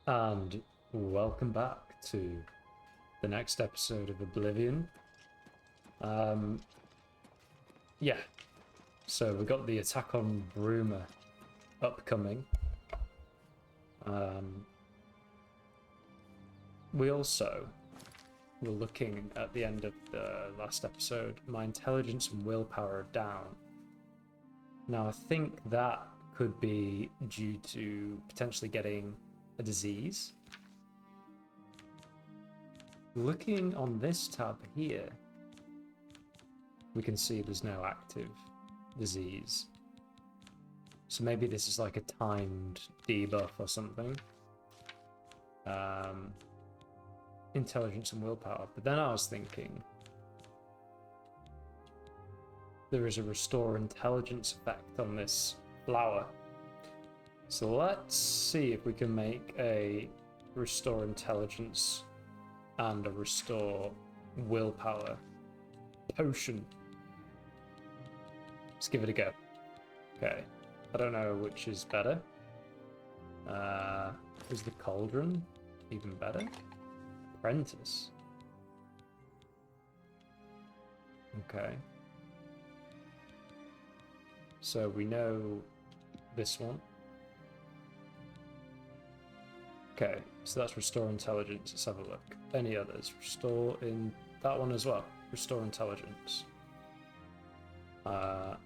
And welcome back to the next episode of Oblivion. Yeah, so we've got the attack on Bruma upcoming. We also were looking at the end of the last episode, my intelligence and willpower are down. Now I think that could be due to potentially getting a disease. Looking on this tab here, we can see there's no active disease. So maybe this is like a timed debuff or something. Intelligence and willpower. But then I was thinking, there is a restore intelligence effect on this flower. So let's see if we can make a restore intelligence and a restore willpower potion. Let's give it a go. Okay, I don't know which is better. Is the cauldron even better? Apprentice. Okay. So we know this one. Okay, so that's restore intelligence. Let's have a look. Any others? Restore in that one as well. Restore intelligence. While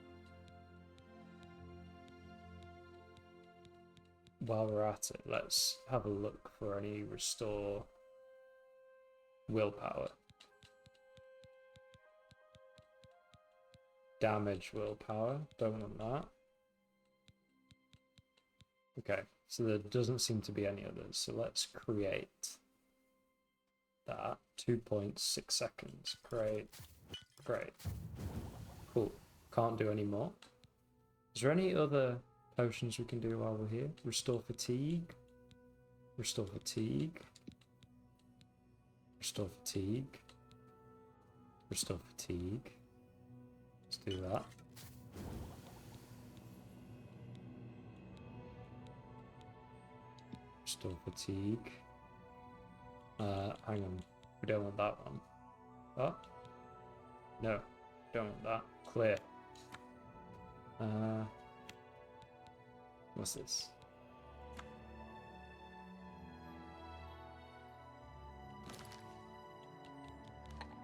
we're at it, let's have a look for any restore willpower. Damage willpower. Don't want that. Okay, so there doesn't seem to be any others. So let's create that. 2.6 seconds. Great. Cool. Can't do any more. Is there any other potions we can do while we're here? Restore fatigue. Restore fatigue. Restore fatigue. Restore fatigue. Let's do that. Restore fatigue. Hang on. We don't want that one. Oh? No. Don't want that. Clear. What's this?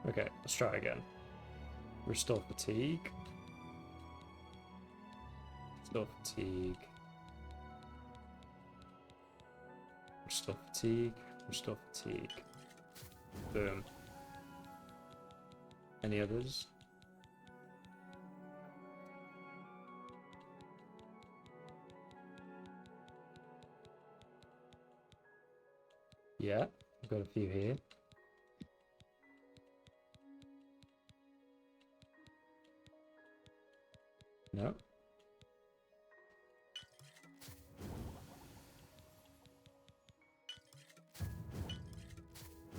Okay, let's try again. Restore fatigue. Restore fatigue. Restore fatigue. Restore fatigue. Boom. Any others? Yeah, I've got a few here. No.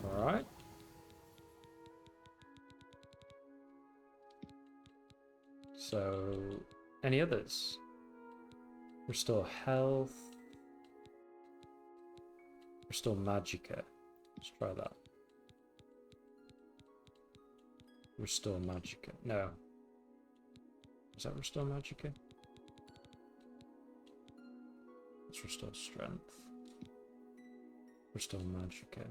All right. So, any others? Restore health. Restore magicka. Let's try that. Restore magicka. No. Is that restore magicka? Let's restore strength. Restore magicka.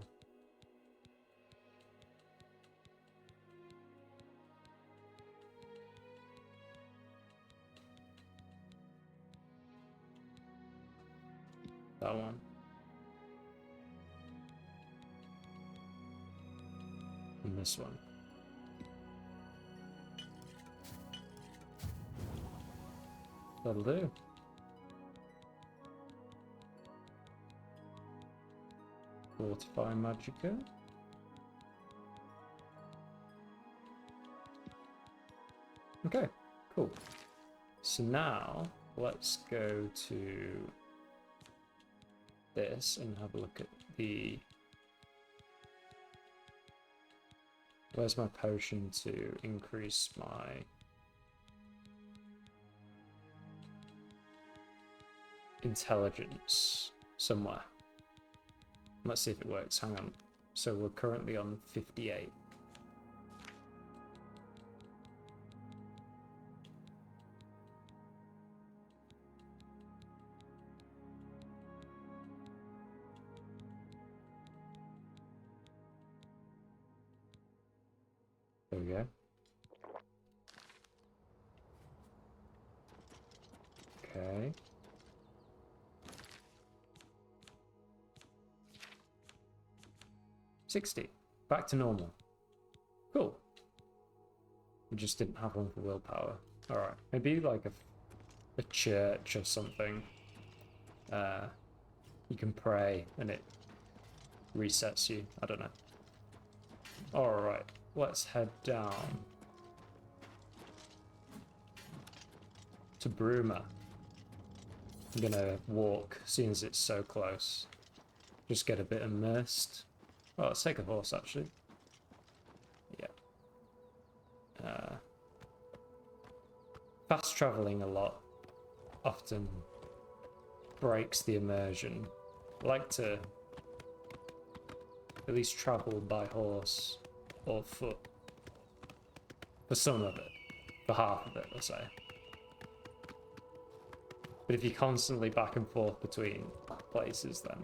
That one. And this one. That'll do. Fortify magicka. Okay, cool. So now let's go to this and have a look at the... Where's my potion to increase my intelligence? Somewhere. Let's see if it works. Hang on. So we're currently on 58. There we go. Okay. $60. Back to normal. Cool. We just didn't have one for willpower. Alright. Maybe like a church or something. You can pray and it resets you. I don't know. Alright. Let's head down to Bruma. I'm gonna walk, seeing as it's so close. Just get a bit immersed. Oh, let's take a horse, actually. Yeah. Fast traveling a lot often breaks the immersion. I like to at least travel by horse or foot. For some of it. For half of it, let's say. But if you're constantly back and forth between places, then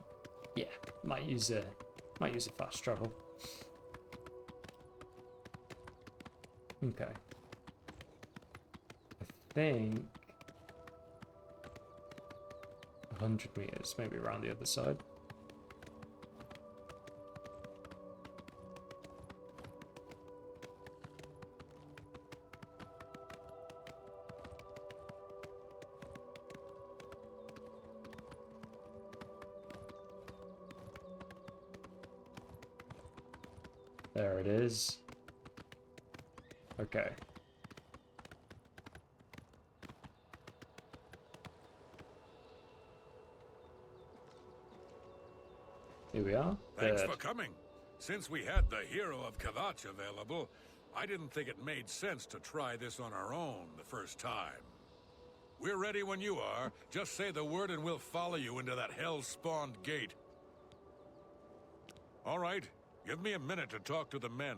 yeah, might use a fast travel. Okay. I think 100 meters, maybe around the other side. There it is. Okay. Here we are. Thanks for coming. Since we had the hero of Kvatch available, I didn't think it made sense to try this on our own the first time. We're ready when you are. Just say the word and we'll follow you into that hell-spawned gate. All right. Give me a minute to talk to the men.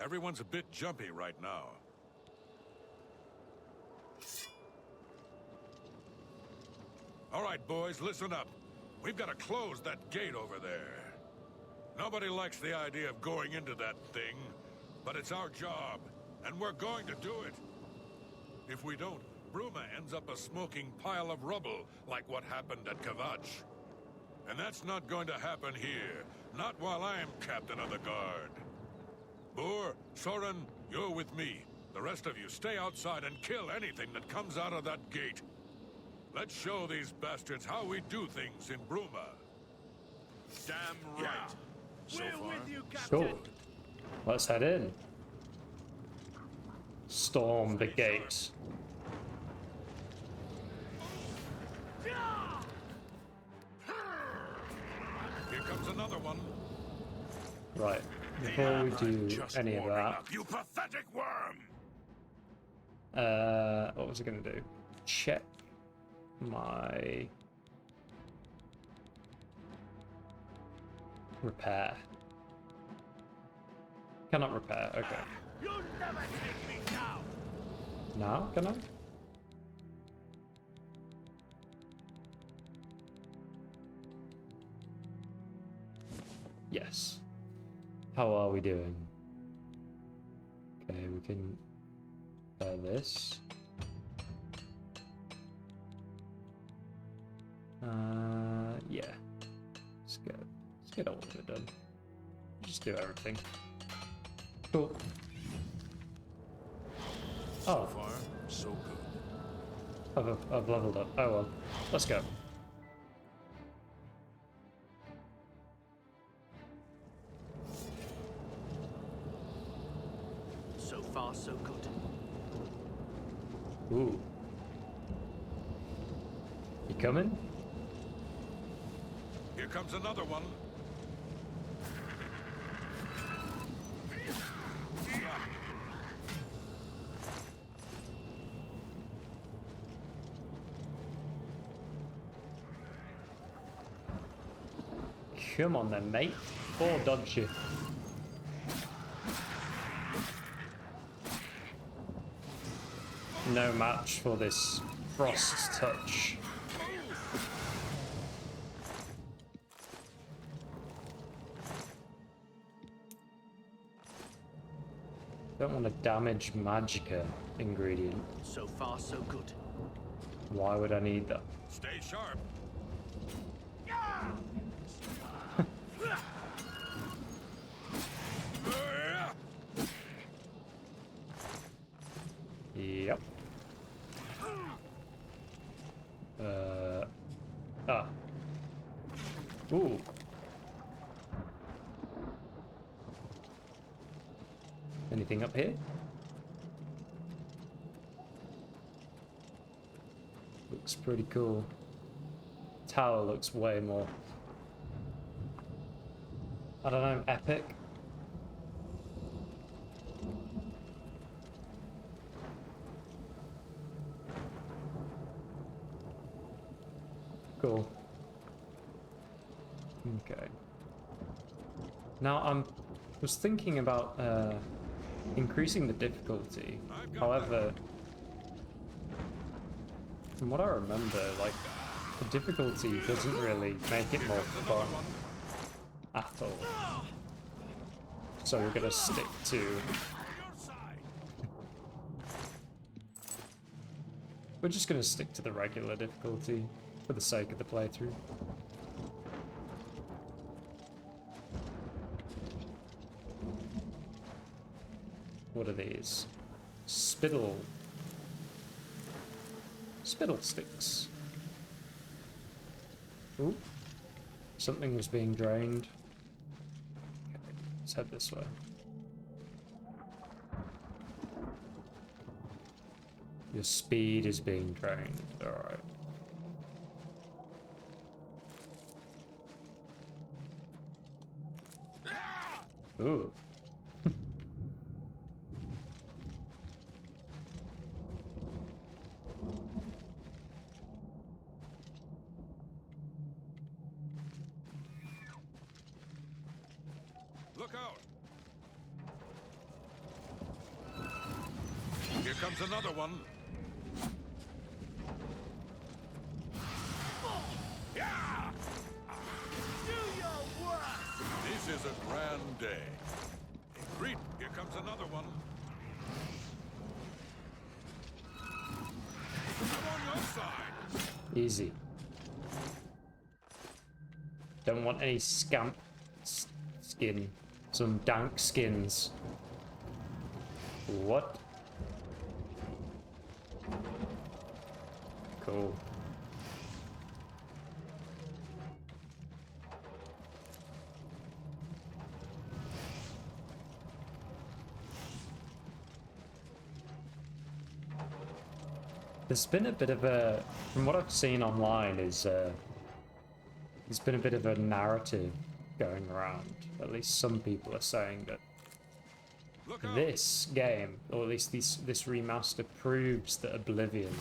Everyone's a bit jumpy right now. All right, boys, listen up. We've got to close that gate over there. Nobody likes the idea of going into that thing, but it's our job, and we're going to do it. If we don't, Bruma ends up a smoking pile of rubble, like what happened at Kvatch. And that's not going to happen here. Not while I'm captain of the guard. Boor, Soren, you're with me. The rest of you stay outside and kill anything that comes out of that gate. Let's show these bastards how we do things in Bruma. Damn right. Yeah. We're with you, Captain. Cool. Let's head in. Storm the gate. Here comes another one. Right. Before we do any of that, You pathetic worm! what was I gonna do? Check my repair. Cannot repair. Okay. You'll never take me down. Now can I? Yes. How are we doing? Okay, we can this. Yeah. Let's get all of it done. Just do everything. Cool. So Oh, far, so good. I've leveled up. Oh well. Let's go. So far, so good. Ooh. You coming? Here comes another one. Come on then, mate. Or dodge you. No match for this Frost's Touch. Don't want a damage magicka ingredient. So far, so good. Why would I need that? Stay sharp. Yep. Ah. Ooh. Anything up here? Looks pretty cool. Tower looks way more, I don't know, epic. Cool. Okay. Now I was thinking about increasing the difficulty. However, from what I remember, like the difficulty doesn't really make it more fun at all. So we're gonna stick to. We're just gonna stick to the regular difficulty for the sake of the playthrough. What are these? Spittle sticks. Ooh. Something was being drained. Okay, let's head this way. Your speed is being drained. Alright. Ooh. Look out! Here comes another one. This is a grand day. Greet, here comes another one. I'm on your side. Easy. Don't want any scamp skin. Some dank skins. What? Cool. There's been a bit of a, from what I've seen online, is there's been a bit of a narrative going around. At least some people are saying that this game, or at least this remaster, proves that Oblivion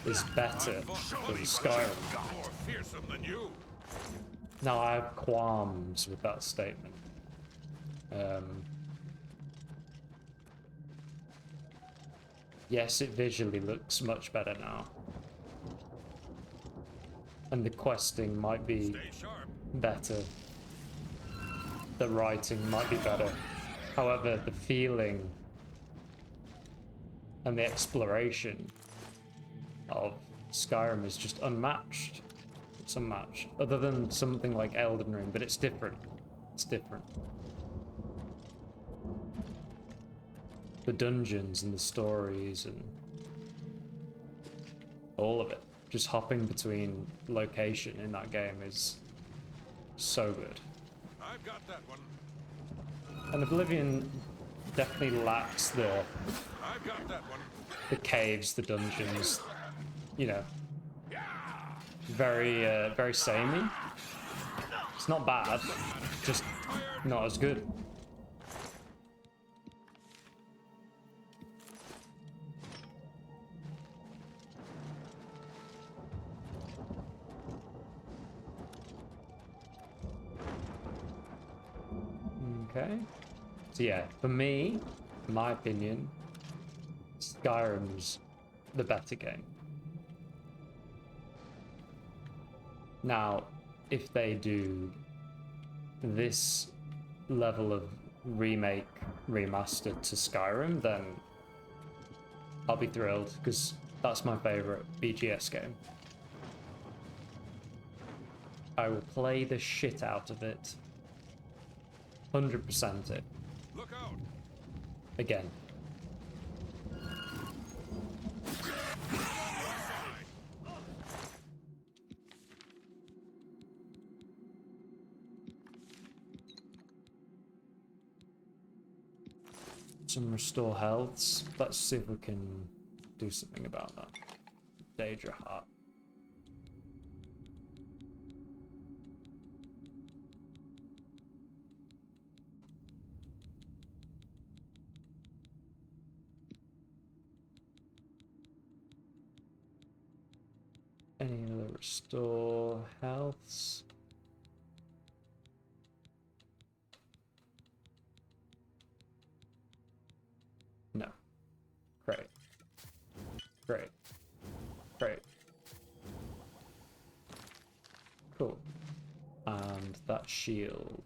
is better than Skyrim. More fearsome than you. Now I have qualms with that statement. Yes, it visually looks much better now. And the questing might be better. The writing might be better. However, the feeling and the exploration of Skyrim is just unmatched. It's unmatched. Other than something like Elden Ring, but it's different. It's different. The dungeons and the stories and all of it. Just hopping between location in that game is so good. I've got that one. And Oblivion definitely lacks the I've got that one. the caves, the dungeons, you know, very samey. It's not bad, just not as good. Okay. So yeah, for me, in my opinion, Skyrim's the better game. Now, if they do this level of remake, remastered to Skyrim, then I'll be thrilled, because that's my favorite BGS game. I will play the shit out of it. 100% it. Look out! Again. Some restore healths. Let's see if we can do something about that. Daedric heart. Any other restore healths? No. Great. Great. Great. Cool. And that shield.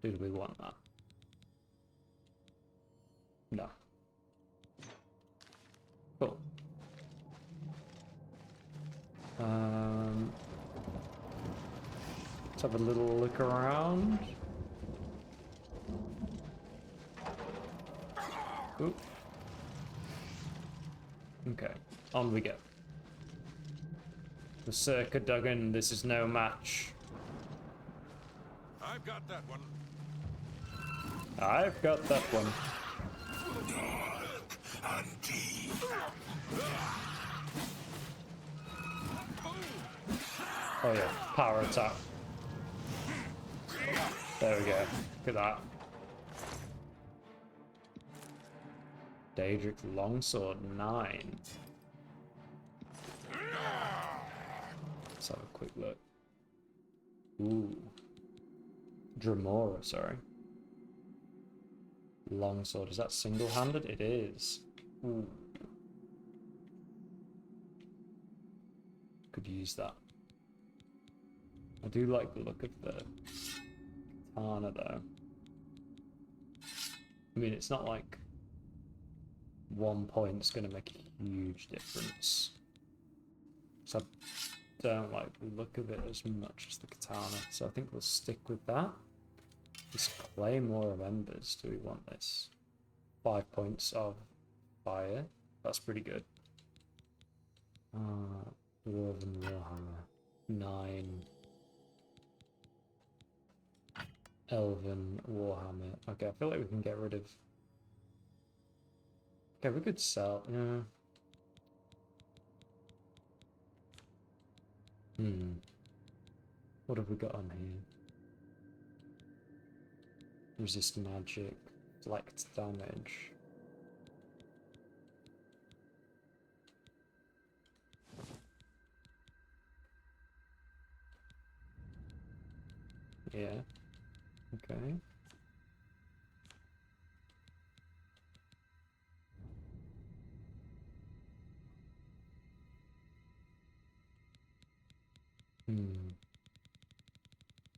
Do we want that? No. Cool. Let's have a little look around. Oop. Okay, on we go. The Circa Duggan, this is no match. I've got that one. I've got that one. Oh yeah, power attack. There we go. Look at that. Daedric Longsword 9. Let's have a quick look. Ooh. Dremora, sorry. Longsword, is that single-handed? It is. Ooh. Could use that. I do like the look of the katana though. I mean, it's not like 1 point's gonna make a huge difference. So I don't like the look of it as much as the katana, so I think we'll stick with that. This Claymore of Embers, do we want this? 5 points of fire, that's pretty good. Dwarven Warhammer, 9. Elven Warhammer. Okay, I feel like we can get rid of... Okay, we could sell... Yeah. What have we got on here? Resist magic, deflect damage. Yeah. Okay.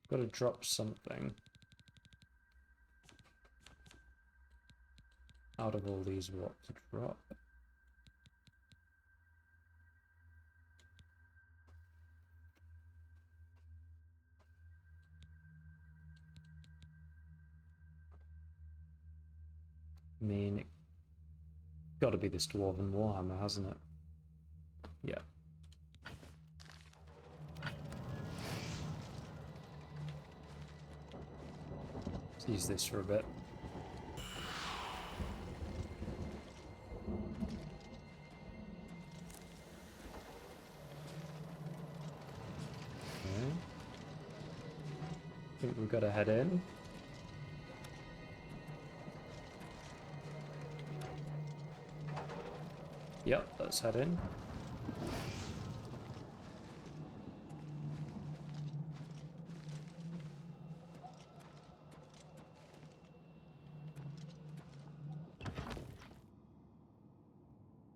Gotta drop something out of all these. What to drop? I mean, it gotta be this Dwarven Warhammer, hasn't it? Yeah. Let's use this for a bit. Okay. I think we've got to head in. Yep, let's head in.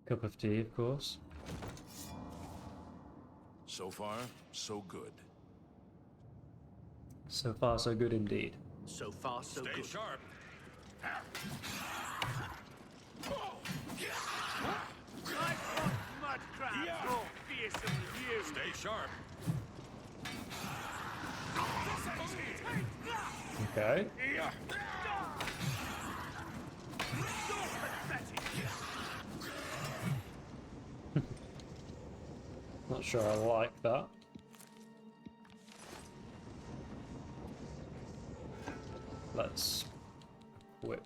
Cup of tea, of course. So far, so good. So far, so good indeed. So far, so Stay good. sharp. I've watched mud crabs more fearsome than you. Stay sharp. Okay. Not sure I like that. Let's equip.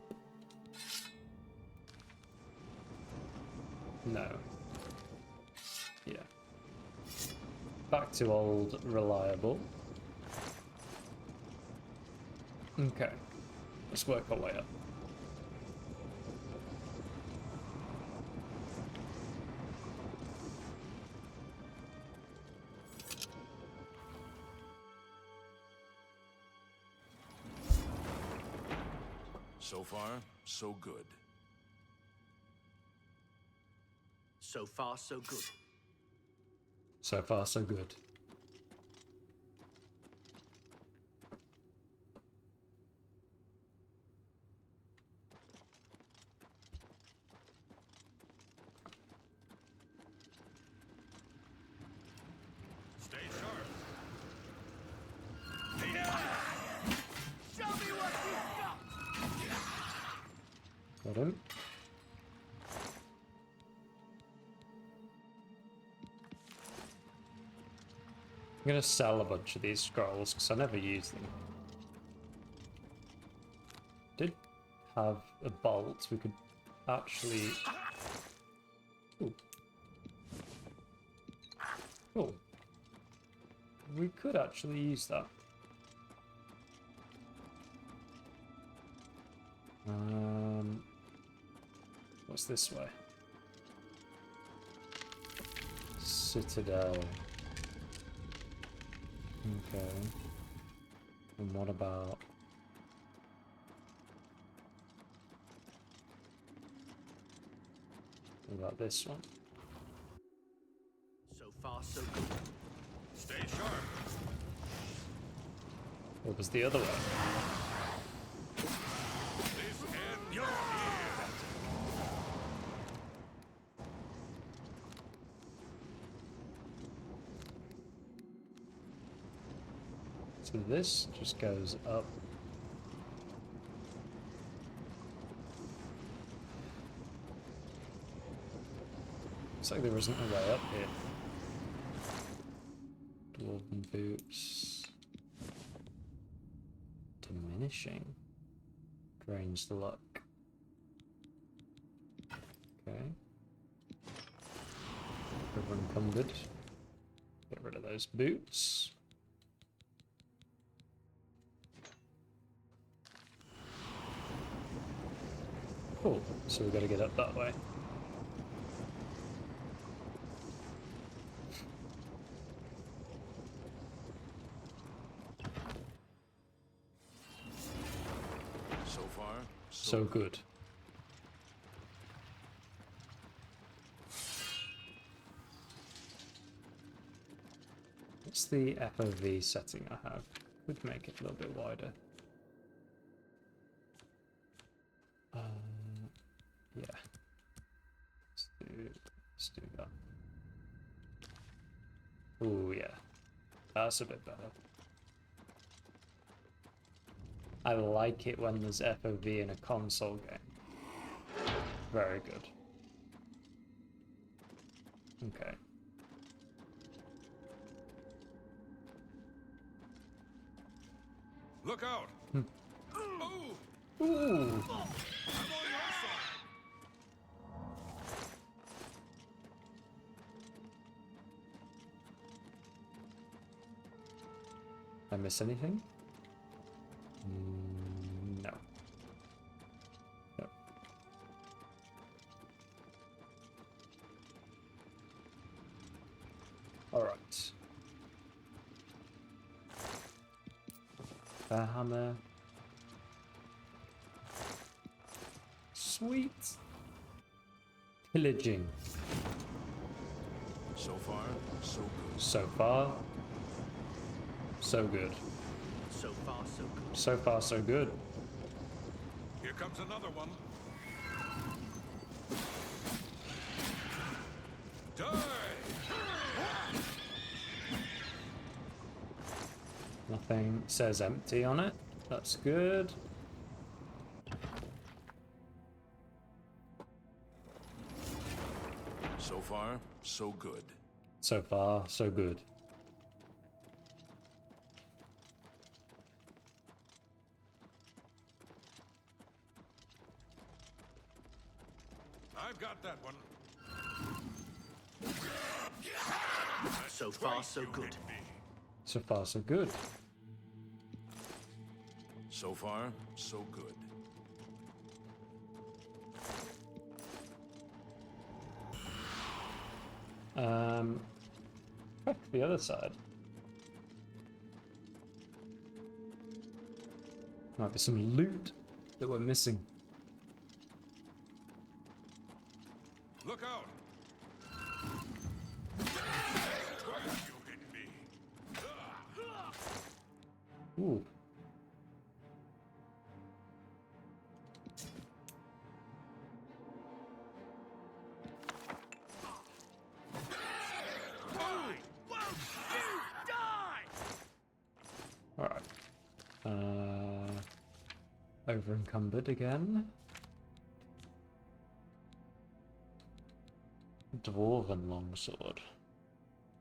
No. Yeah. Back to old reliable. Okay. Let's work our way up. So far, so good. So far, so good. So far, so good. Stay sharp. Show me what you've got. Got him. I'm gonna sell a bunch of these scrolls because I never use them. Did have a bolt we could actually. Ooh. Cool. We could actually use that. What's this way? Citadel. Okay. And what about... What about this one? So far, so good. Stay sharp. What was the other way? This ends here. So this just goes up. Looks like there isn't a way up here. Dwarven boots. Diminishing. Drains the luck. Okay. River encumbered. Get rid of those boots. Cool. So we've got to get up that way. So far, So good. What's the FOV setting I have? Could make it a little bit wider. Yeah. Let's do that. Oh yeah. That's a bit better. I like it when there's FOV in a console game. Very good. Okay. Look out. Oh, Ooh! I'm on your side. Did I miss anything? No. No. Alright. The hammer. Sweet. Pillaging. So far, so good. So far, so good. So far, so good. So far, so good. Here comes another one. Die! Nothing says empty on it. That's good. So far, so good. So far, so good. I've got that one. So far, so good. So far, so good. So far, so good. Back to the other side. Might be some loot that we're missing. Look out! Twice you hit me. Ooh. Die! Won't you die? Alright. Over encumbered again. Dwarven longsword.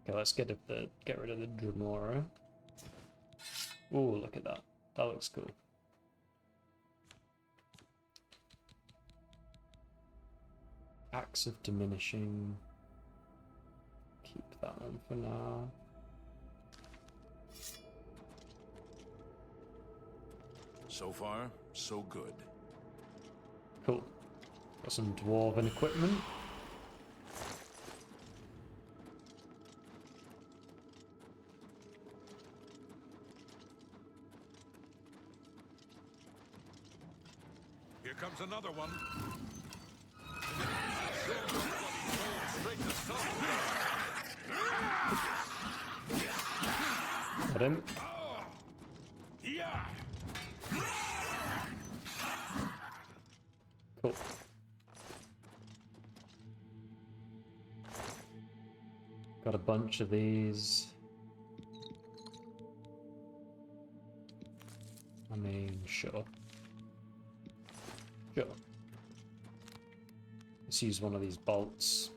Okay, let's get rid of the Dremora. Ooh, look at that. That looks cool. Axe of diminishing. Keep that one for now. So far, so good. Cool. Got some dwarven equipment. Here comes another one. Got him. Yeah. Cool. Got a bunch of these. I mean, sure. Sure. Let's use one of these bolts.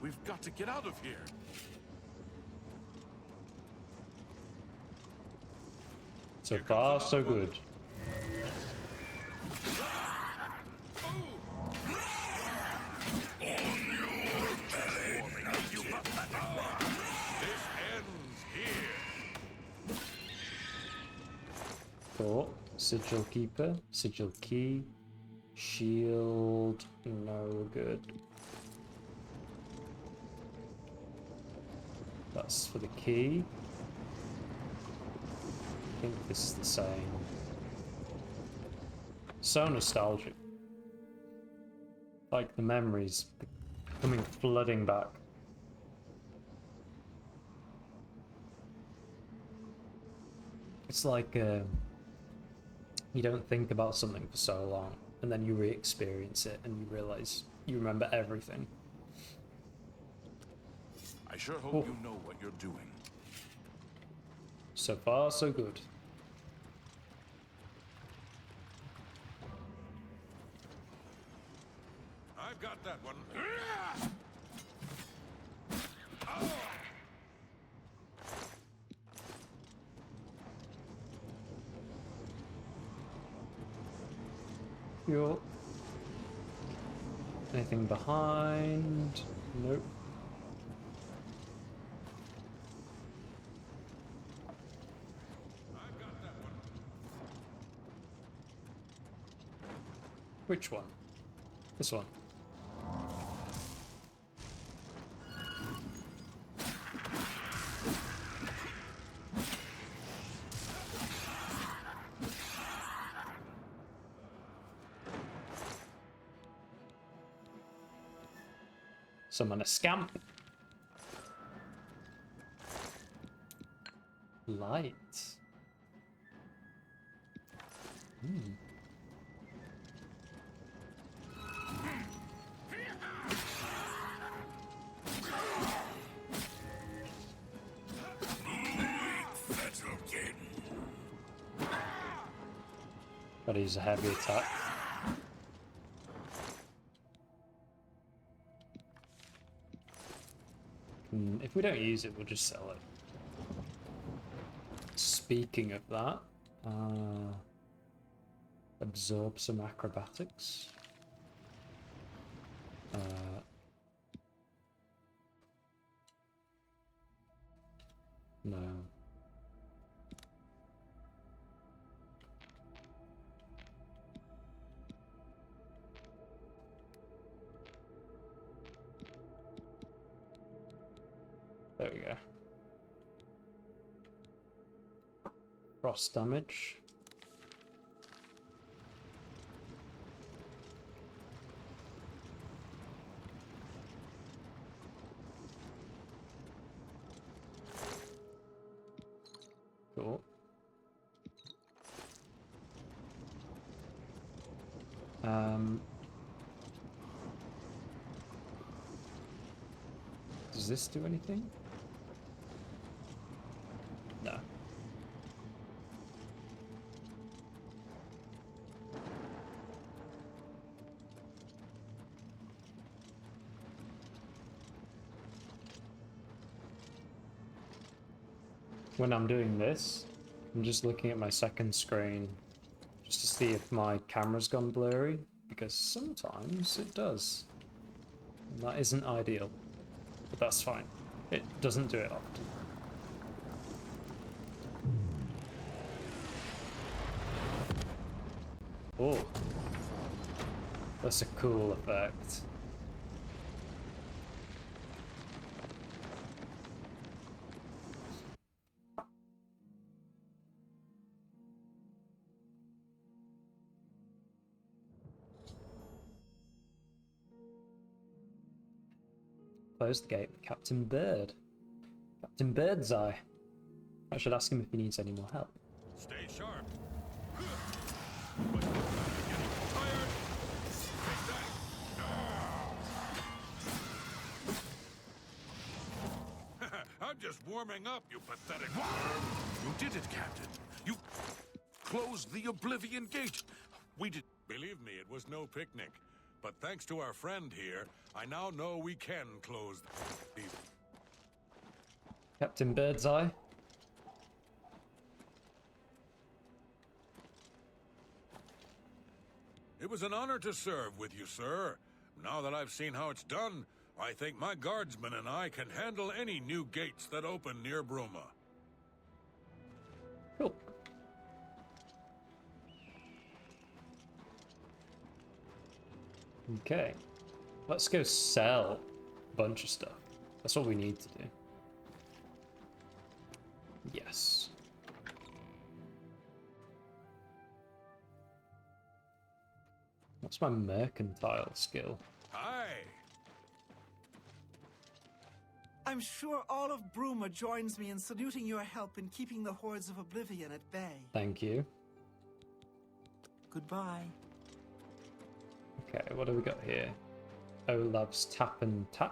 We've got to get out of here. So far, so good. Cool. Sigil Keeper, Sigil Key, Shield, no good. That's for the key. I think this is the same. So nostalgic. Like the memories coming flooding back. It's like you don't think about something for so long, and then you re-experience it, and you realize you remember everything. I sure hope you know what you're doing. So far, so good. I've got that one. Yup. Anything behind? Nope. I've got that one. Which one? This one. Summon a scamp. Light. Hmm. Gotta use a heavy attack. If we don't use it, we'll just sell it. Speaking of that, absorb some acrobatics. No. There we go. Frost damage. Cool. Does this do anything? No. When I'm doing this, I'm just looking at my second screen just to see if my camera's gone blurry, because sometimes it does. And that isn't ideal, but that's fine. It doesn't do it often. Oh, that's a cool effect. Close the gate with Captain Bird. Captain Birdseye. I should ask him if he needs any more help. Stay sharp. But getting tired. Take that. I'm just warming up, you pathetic worm. You did it, Captain. You closed the Oblivion Gate. We did. Believe me, it was no picnic. But thanks to our friend here, I now know we can close the... Captain Birdseye. It was an honor to serve with you, sir. Now that I've seen how it's done, I think my guardsmen and I can handle any new gates that open near Bruma. Cool. Okay. Let's go sell a bunch of stuff. That's what we need to do. Yes. What's my mercantile skill? Aye. I'm sure all of Bruma joins me in saluting your help in keeping the hordes of Oblivion at bay. Thank you. Goodbye. Okay, what do we got here? Olaf's Tap and Tack.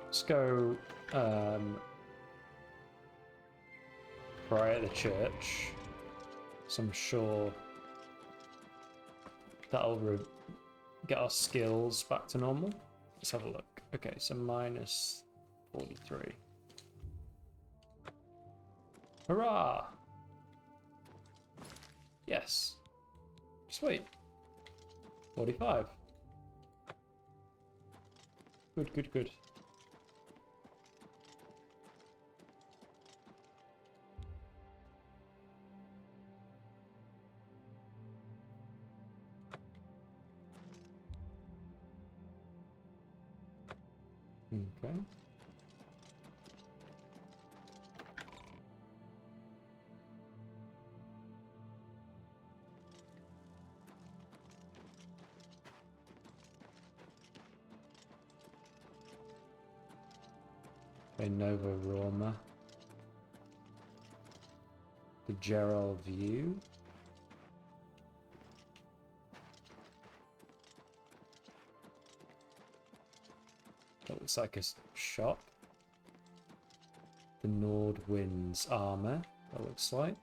Let's go pray at the church. So I'm sure that'll get our skills back to normal. Let's have a look. Okay, so minus 43. Hurrah! Yes. Sweet. 45. Good, good, good. Okay. Okay, Nova Roma. The Gerald View. That looks like a shop. The Nordwind's armor, that looks like.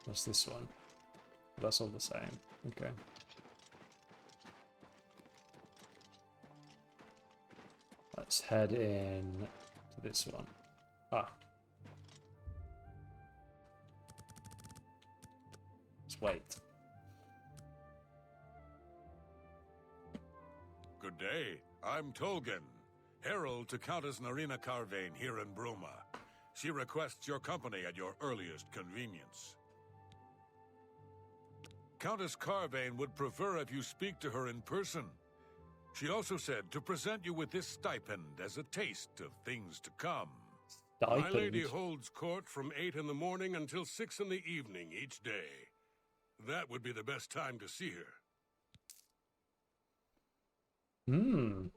What's this one? That's all the same. Okay. Let's head in to this one. Ah. Let's wait. Good day. I'm Tolgan, herald to Countess Narina Carvane here in Bruma. She requests your company at your earliest convenience. Countess Carvane would prefer if you speak to her in person. She also said to present you with this stipend as a taste of things to come. My lady holds court from 8 in the morning until 6 in the evening each day. That would be the best time to see her. Hmm.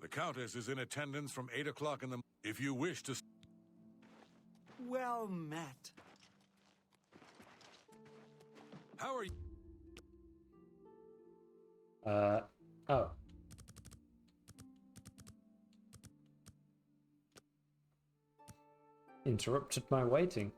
The Countess is in attendance from 8 o'clock in the... If you wish to... Well met. How are you? Oh. Interrupted my waiting.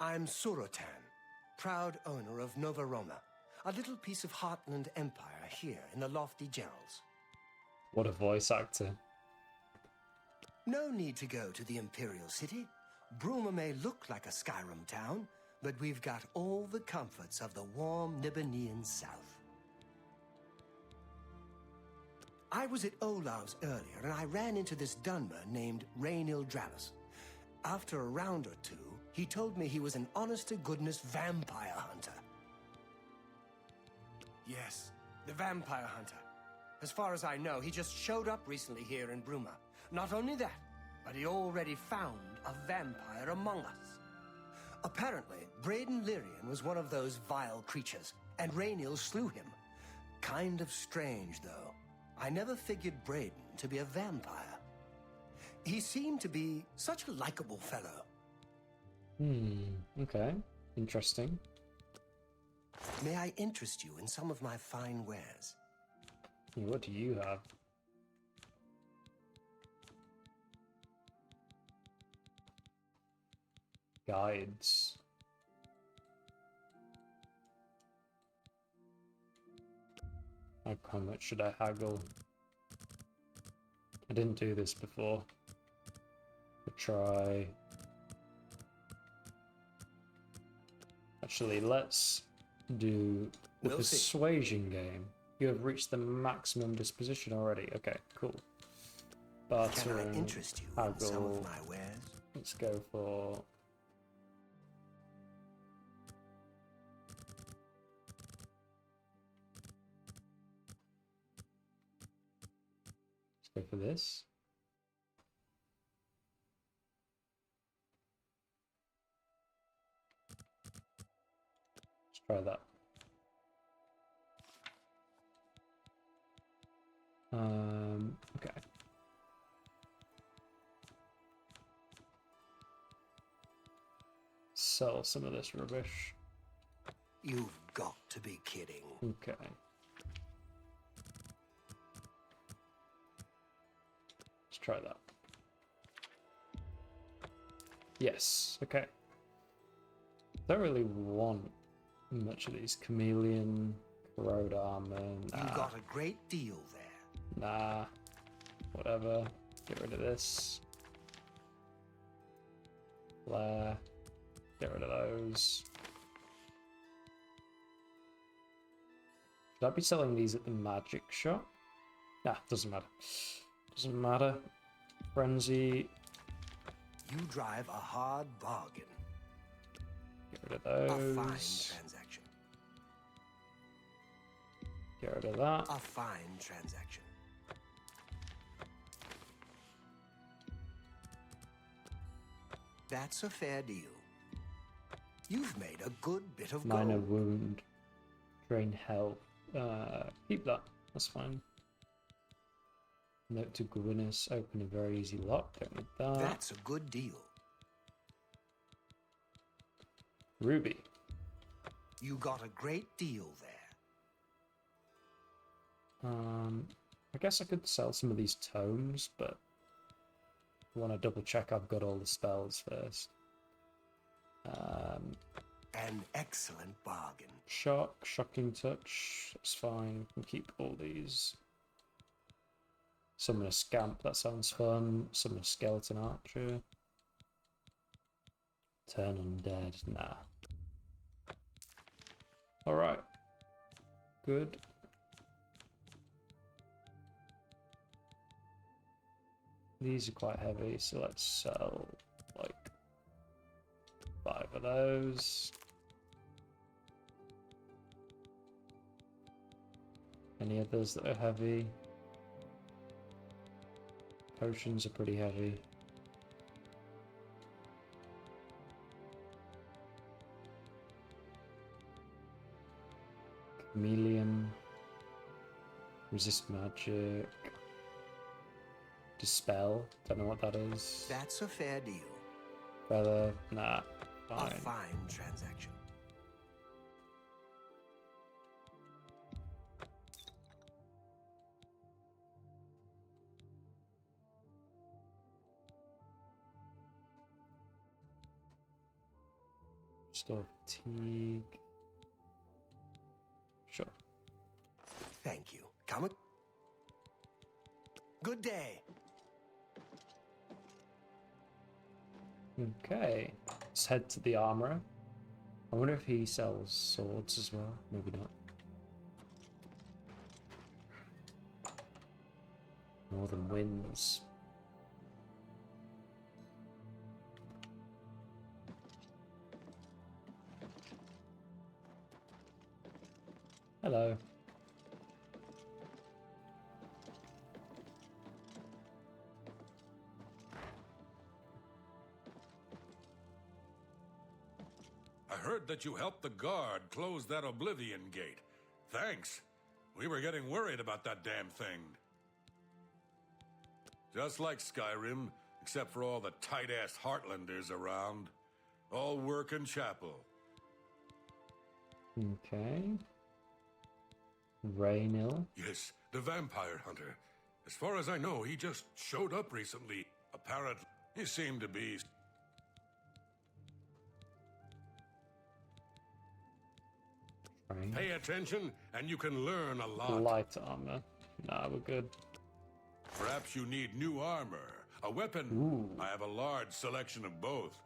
I'm Surotan, proud owner of Nova Roma, a little piece of Heartland Empire here in the lofty Gerals. What a voice actor. No need to go to the Imperial City. Bruma may look like a Skyrim town, but we've got all the comforts of the warm Nibbanean south. I was at Olav's earlier, and I ran into this Dunmer named Rainil Dravis. After a round or two, he told me he was an honest-to-goodness vampire hunter. Yes, the vampire hunter. As far as I know, he just showed up recently here in Bruma. Not only that, but he already found a vampire among us. Apparently, Braden Lyrian was one of those vile creatures, and Rainil slew him. Kind of strange, though. I never figured Braden to be a vampire. He seemed to be such a likable fellow. Okay. Interesting. May I interest you in some of my fine wares? What do you have? Guides. How much should I haggle? I didn't do this before. I'll try. Actually, let's do the persuasion game. You have reached the maximum disposition already. Okay, cool. Can I interest you in some of my wares? Let's go for... Let's go for this. Let's try that. Okay. Sell some of this rubbish. You've got to be kidding. Okay. Let's try that. Yes, okay. Don't really want much of these. Chameleon, corrode armor. Nah. You got a great deal there. Nah. Whatever. Get rid of this. Flare. Get rid of those. Should I be selling these at the magic shop? Nah, doesn't matter. Doesn't matter. Frenzy. You drive a hard bargain. Get rid of A fine those. transaction. Get rid of that. A fine transaction. That's a fair deal. You've made a good bit of Minor gold. wound. Drain health. Keep that. That's fine. Note to Gwyneth. Open a very easy lock. Don't need that. That's a good deal. Ruby. You got a great deal there. I guess I could sell some of these tomes, but I want to double check I've got all the spells first. An excellent bargain. Shock, shocking touch, that's fine. We can keep all these. Summon a scamp, that sounds fun. Summon a skeleton archer. Turn undead, nah. Alright. Good. These are quite heavy, so let's sell like 5 of those. Any others that are heavy? Potions are pretty heavy. Chameleon. Resist magic. Dispel. Don't know what that is. That's a fair deal. Feather. Nah. A Fine. fine transaction. Restore fatigue. Sure. Thank you. Come a good day. Okay. Let's head to the armorer. I wonder if he sells swords as well. Maybe not. Northern Winds. Hello. I heard that you helped the guard close that Oblivion Gate. Thanks. We were getting worried about that damn thing. Just like Skyrim, except for all the tight-ass Heartlanders around. All work in chapel. Okay. Raynil. Yes, the vampire hunter. As far as I know, he just showed up recently. Apparently, he seemed to be... Train. Pay attention, and you can learn a lot. Light armor. Nah, we're good. Perhaps you need new armor. A weapon. Ooh. I have a large selection of both.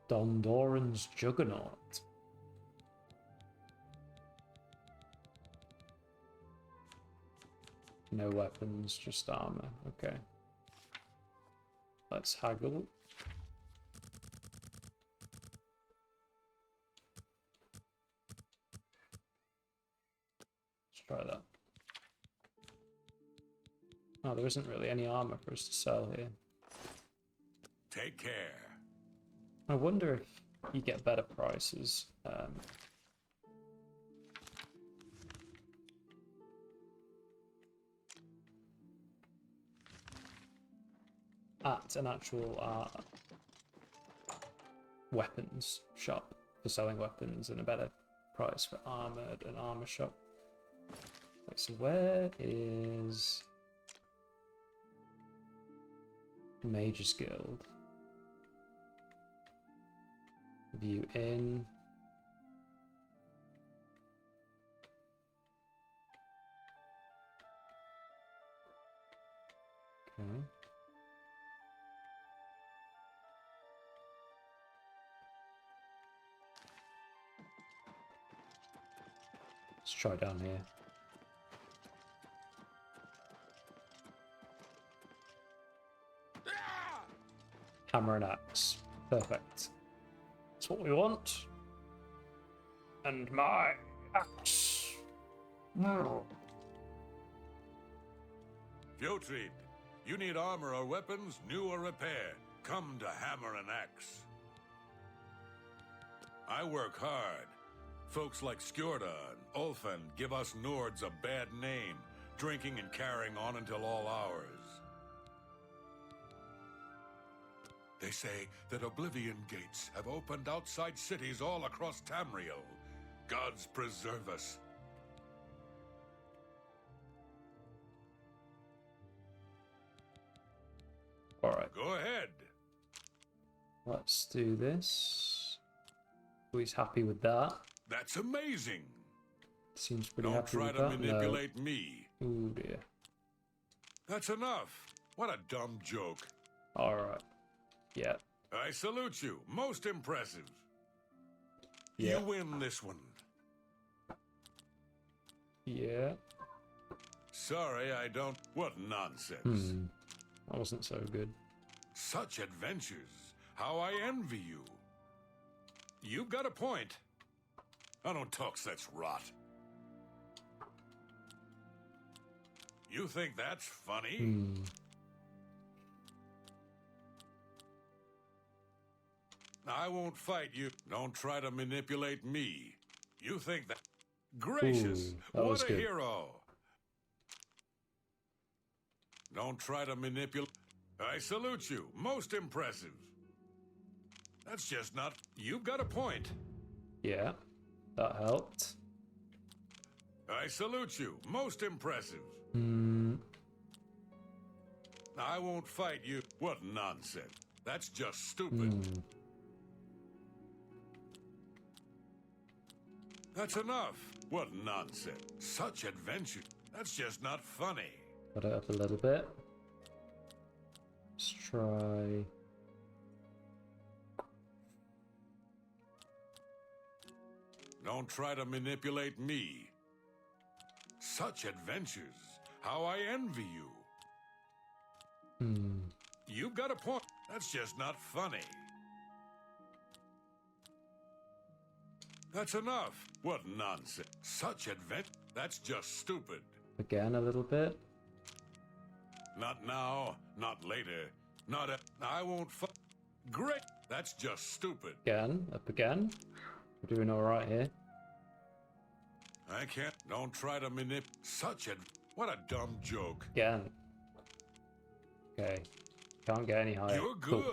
Dondoran's Juggernaut. No weapons, just armor. Okay. Let's haggle. Let's try that. Oh, there isn't really any armor for us to sell here. Take care. I wonder if you get better prices. At an actual weapons shop for selling weapons and a better price for armored and armor shop. Wait, so where is Mage's Guild? View in. Okay. Let's try down here. hammer and axe. Perfect. That's what we want. And my axe. Fjotrid, you need armor or weapons, new or repair. Come to Hammer and Axe. I work hard. Folks like Skjorda and Ulfan give us Nords a bad name, drinking and carrying on until all hours. They say that Oblivion Gates have opened outside cities all across Tamriel. Gods preserve us. Alright, Go ahead. let's do this. He's happy with that. That's amazing. Seems pretty Don't happy try with to that. manipulate me. No. Ooh dear. That's enough. What a dumb joke. Alright. Yeah. I salute you. Most impressive. Yeah. You win this one. Yeah. Sorry, I don't. What nonsense. That wasn't so good. Such adventures. How I envy you. You've got a point. I don't talk such rot. You think that's funny? I won't fight you. Don't try to manipulate me. You think that... Gracious! Ooh, that was What a good. hero! Don't try to manipulate... I salute you. Most impressive. That's just not... You've got a point. Yeah. That helped. I salute you. Most impressive. I won't fight you. What nonsense. That's just stupid. That's enough. What nonsense. Such adventure. That's just not funny. Got it up a little bit. Let's try... Don't try to manipulate me. Such adventures. How I envy you. You've got a point. That's just not funny. That's enough. What nonsense. Such advent. That's just stupid. Again a little bit. Not now. Not later. Not a... I won't Great. That's just stupid. Again. Up again. We're doing alright here. I can't. Don't try to Such a... What a dumb joke. Again. Okay. Can't get any higher. You're good.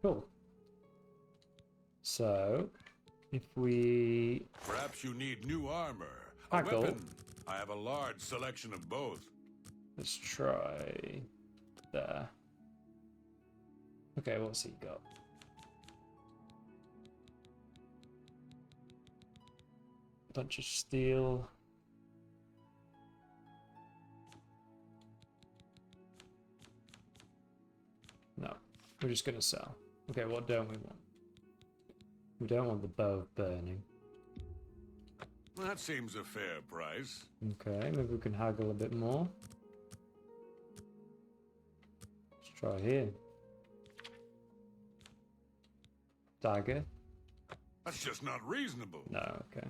Cool. So, if we... Perhaps you need new armor. A Haggle. weapon. I have a large selection of both. Let's try... There. Okay, what's he got? Bunch of steel. No, we're just gonna sell. Okay, what don't we want? We don't want the bow of burning. That seems a fair price. Okay, maybe we can haggle a bit more. Let's try here. Dagger? That's just not reasonable. No, okay.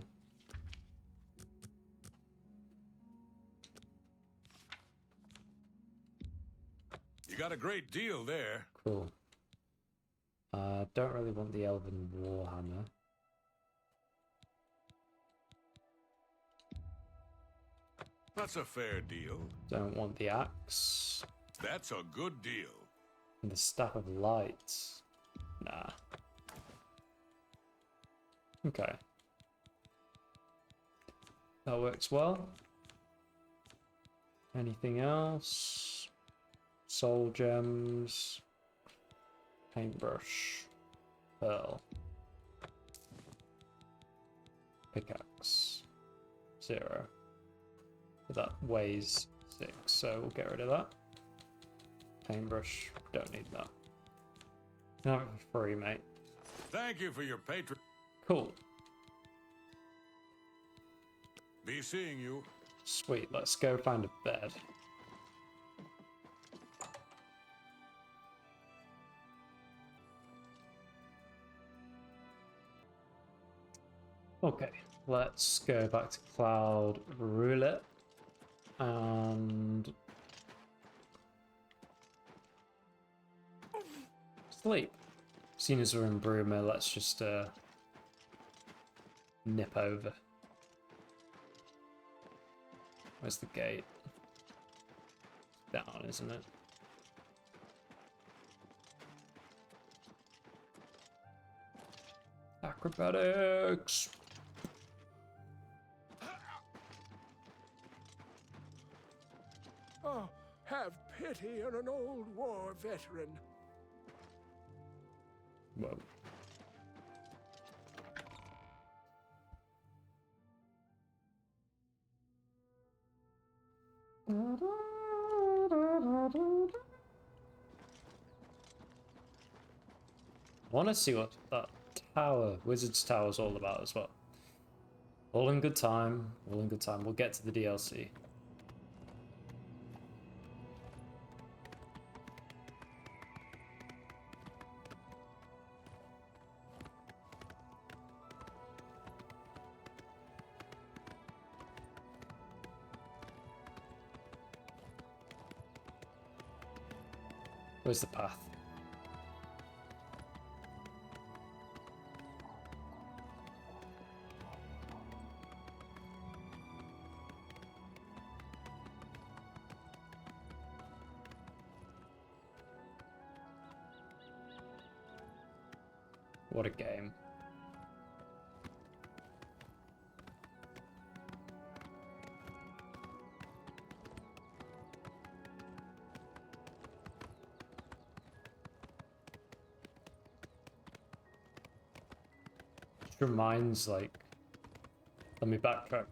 You got a great deal there. Cool. Don't really want the Elven Warhammer. That's a fair deal. Don't want the axe. That's a good deal. And the Staff of Light. Nah. Okay. That works well. Anything else? Soul gems. Paintbrush. Pearl. Pickaxe. 0. But that weighs 6, so we'll get rid of that. Paintbrush, don't need that. Have it for free, mate. Thank you for your patron. Cool. Be seeing you. Sweet, let's go find a bed. Okay, let's go back to Cloud Roulette and sleep. Seeing as we're in Bruma, let's just nip over. Where's the gate? Down, isn't it? Acrobatics! Oh, have pity on an old war veteran. Whoa. I want to see what that tower, Wizard's Tower, is all about as well. All in good time. All in good time. We'll get to the DLC. Where's the path? What a game. Reminds, like, let me backtrack.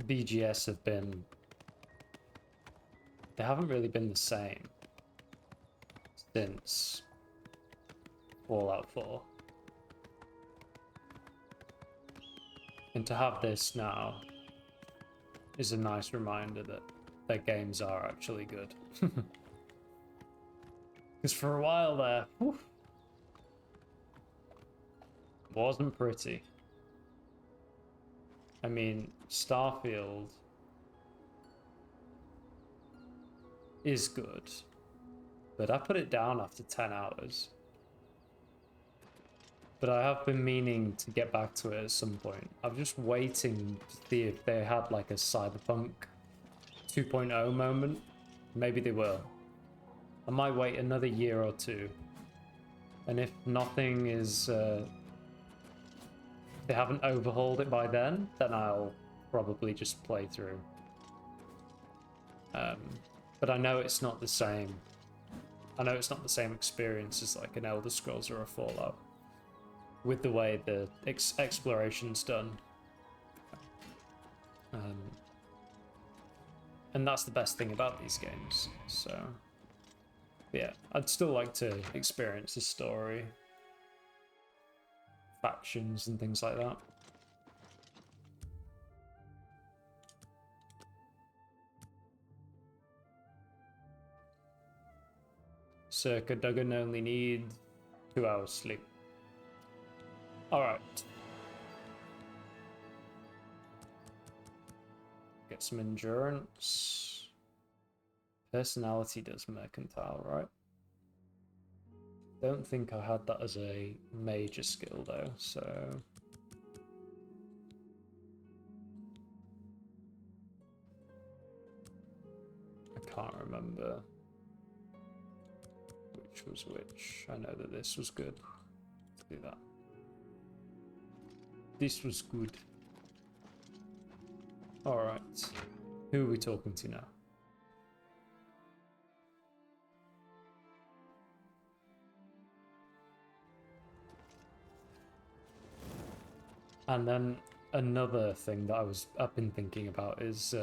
BGS have been, they haven't really been the same since Fallout 4. And to have this now is a nice reminder that their games are actually good. Because for a while there, whew, wasn't pretty. I mean, Starfield is good, but I put it down after 10 hours. But I have been meaning to get back to it at some point. I'm just waiting to see if they had like a Cyberpunk 2.0 moment. Maybe they will. I might wait another year or two. And if nothing is... they haven't overhauled it by then I'll probably just play through. But I know it's not the same. I know it's not the same experience as like an Elder Scrolls or a Fallout, with the way the exploration's done. And that's the best thing about these games. So, yeah, I'd still like to experience the story, factions and things like that. Circa Duggan only need 2 hours sleep. Alright. Get some endurance. Personality does mercantile, right? Don't think I had that as a major skill though, so... I can't remember which was which. I know that this was good. Let's do that. This was good. Alright. Who are we talking to now? And then another thing that I've been thinking about is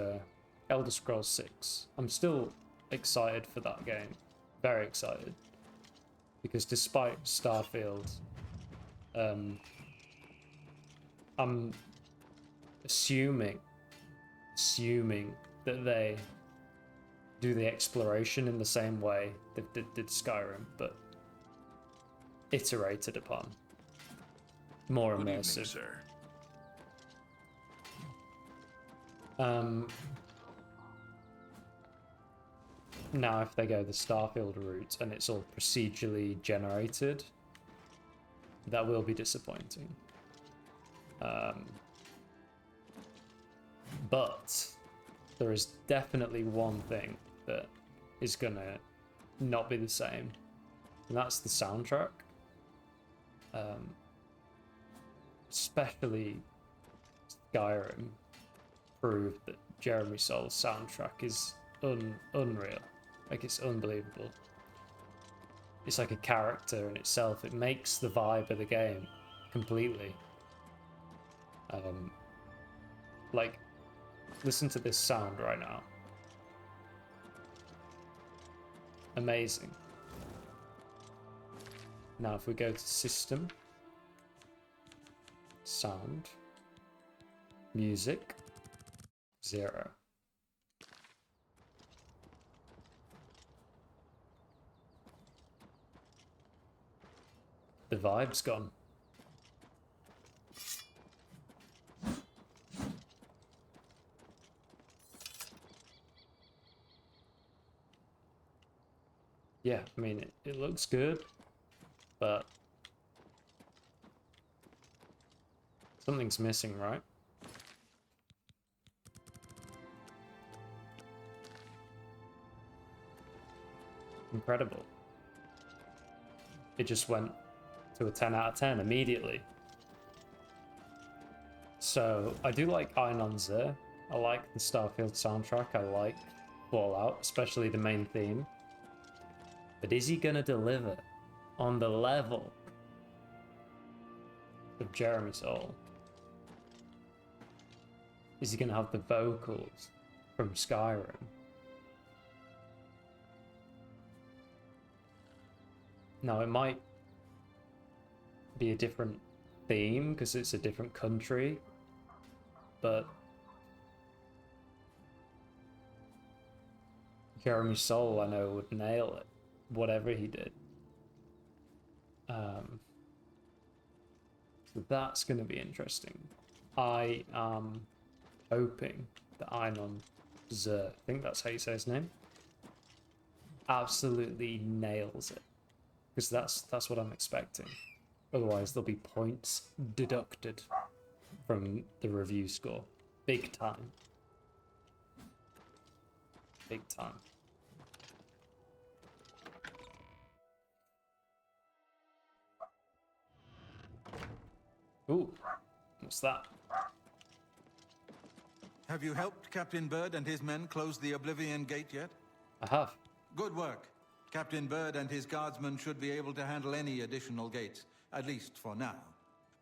Elder Scrolls 6. I'm still excited for that game. Very excited. Because despite Starfield, I'm assuming that they do the exploration in the same way that did Skyrim, but iterated upon. More Good immersive. evening, sir. Now, if they go the Starfield route and it's all procedurally generated, that will be disappointing. But there is definitely one thing that is gonna not be the same, and that's the soundtrack. Especially Skyrim proved that Jeremy Soul's soundtrack is unreal. Like, it's unbelievable. It's like a character in itself. It makes the vibe of the game completely. Like, listen to this sound right now. Amazing. Now, if we go to System, Sound, Music, 0. The vibe's gone. Yeah, I mean, it looks good, but something's missing, right? Incredible. It just went to a 10 out of 10 immediately. So I do like Einon's there. I like the Starfield soundtrack. I like Fallout, especially the main theme. But is he gonna deliver on the level of Jeremy Soul? Is he gonna have the vocals from Skyrim? Now, it might be a different theme because it's a different country, but Jeremy Soul, I know, would nail it, whatever he did. So that's going to be interesting. I am hoping that Einon Zer, I think that's how you say his name, absolutely nails it, because that's what I'm expecting. Otherwise, there'll be points deducted from the review score. Big time. Big time. Ooh, what's that? Have you helped Captain Bird and his men close the Oblivion Gate yet? I have. Good work. Captain Bird and his guardsmen should be able to handle any additional gates, at least for now.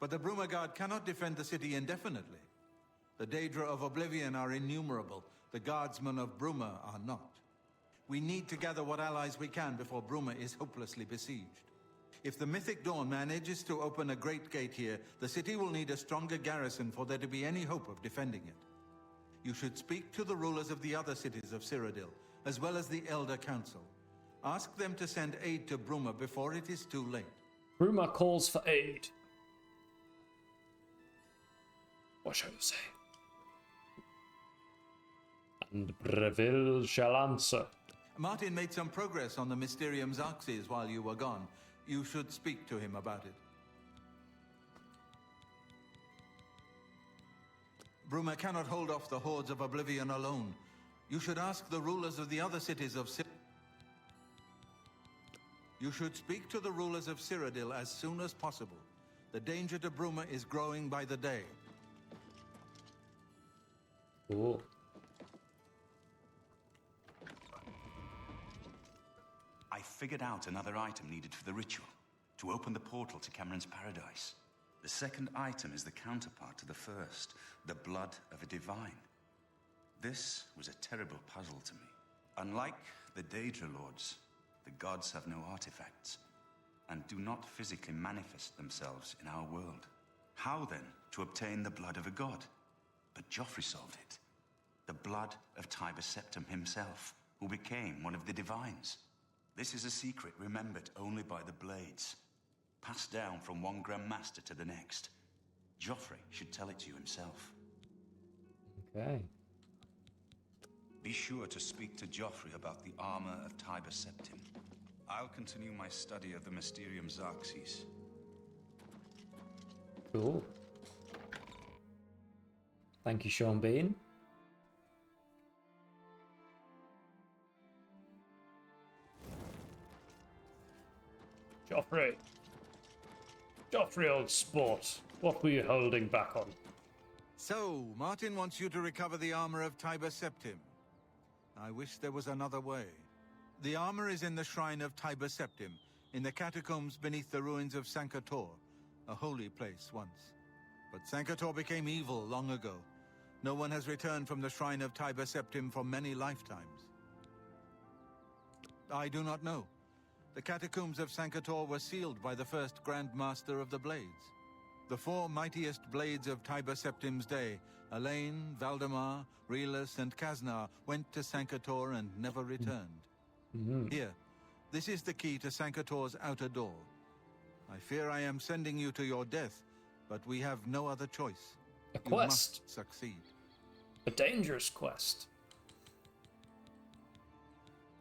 But the Bruma Guard cannot defend the city indefinitely. The Daedra of Oblivion are innumerable. The guardsmen of Bruma are not. We need to gather what allies we can before Bruma is hopelessly besieged. If the Mythic Dawn manages to open a great gate here, the city will need a stronger garrison for there to be any hope of defending it. You should speak to the rulers of the other cities of Cyrodiil, as well as the Elder Council. Ask them to send aid to Bruma before it is too late. Bruma calls for aid. What shall you say? And Breville shall answer. Martin made some progress on the Mysterium Xarxes while you were gone. You should speak to him about it. Bruma cannot hold off the hordes of Oblivion alone. You should ask the rulers of the other cities of You should speak to the rulers of Cyrodiil as soon as possible. The danger to Bruma is growing by the day. Cool. I figured out another item needed for the ritual, to open the portal to Cameron's paradise. The second item is the counterpart to the first, the blood of a divine. This was a terrible puzzle to me. Unlike the Daedra Lords, the gods have no artifacts, and do not physically manifest themselves in our world. How then to obtain the blood of a god? But Joffrey solved it. The blood of Tiber Septim himself, who became one of the divines. This is a secret remembered only by the Blades, passed down from one Grand Master to the next. Joffrey should tell it to you himself. Okay. Be sure to speak to Joffrey about the armor of Tiber Septim. I'll continue my study of the Mysterium Xarxes. Cool. Thank you, Sean Bean. Joffrey. Joffrey, old sport. What were you holding back on? So, Martin wants you to recover the armor of Tiber Septim. I wish there was another way. The armor is in the shrine of Tiber Septim, in the catacombs beneath the ruins of Sankator, a holy place once. But Sankator became evil long ago. No one has returned from the shrine of Tiber Septim for many lifetimes. I do not know. The catacombs of Sankator were sealed by the first Grand Master of the Blades. The four mightiest blades of Tiber Septim's day, Elaine, Valdemar, Relus, and Kaznar, went to Sankator and never returned. Here, this is the key to Sankator's outer door. I fear I am sending you to your death, but we have no other choice. A You quest. must succeed. A dangerous quest.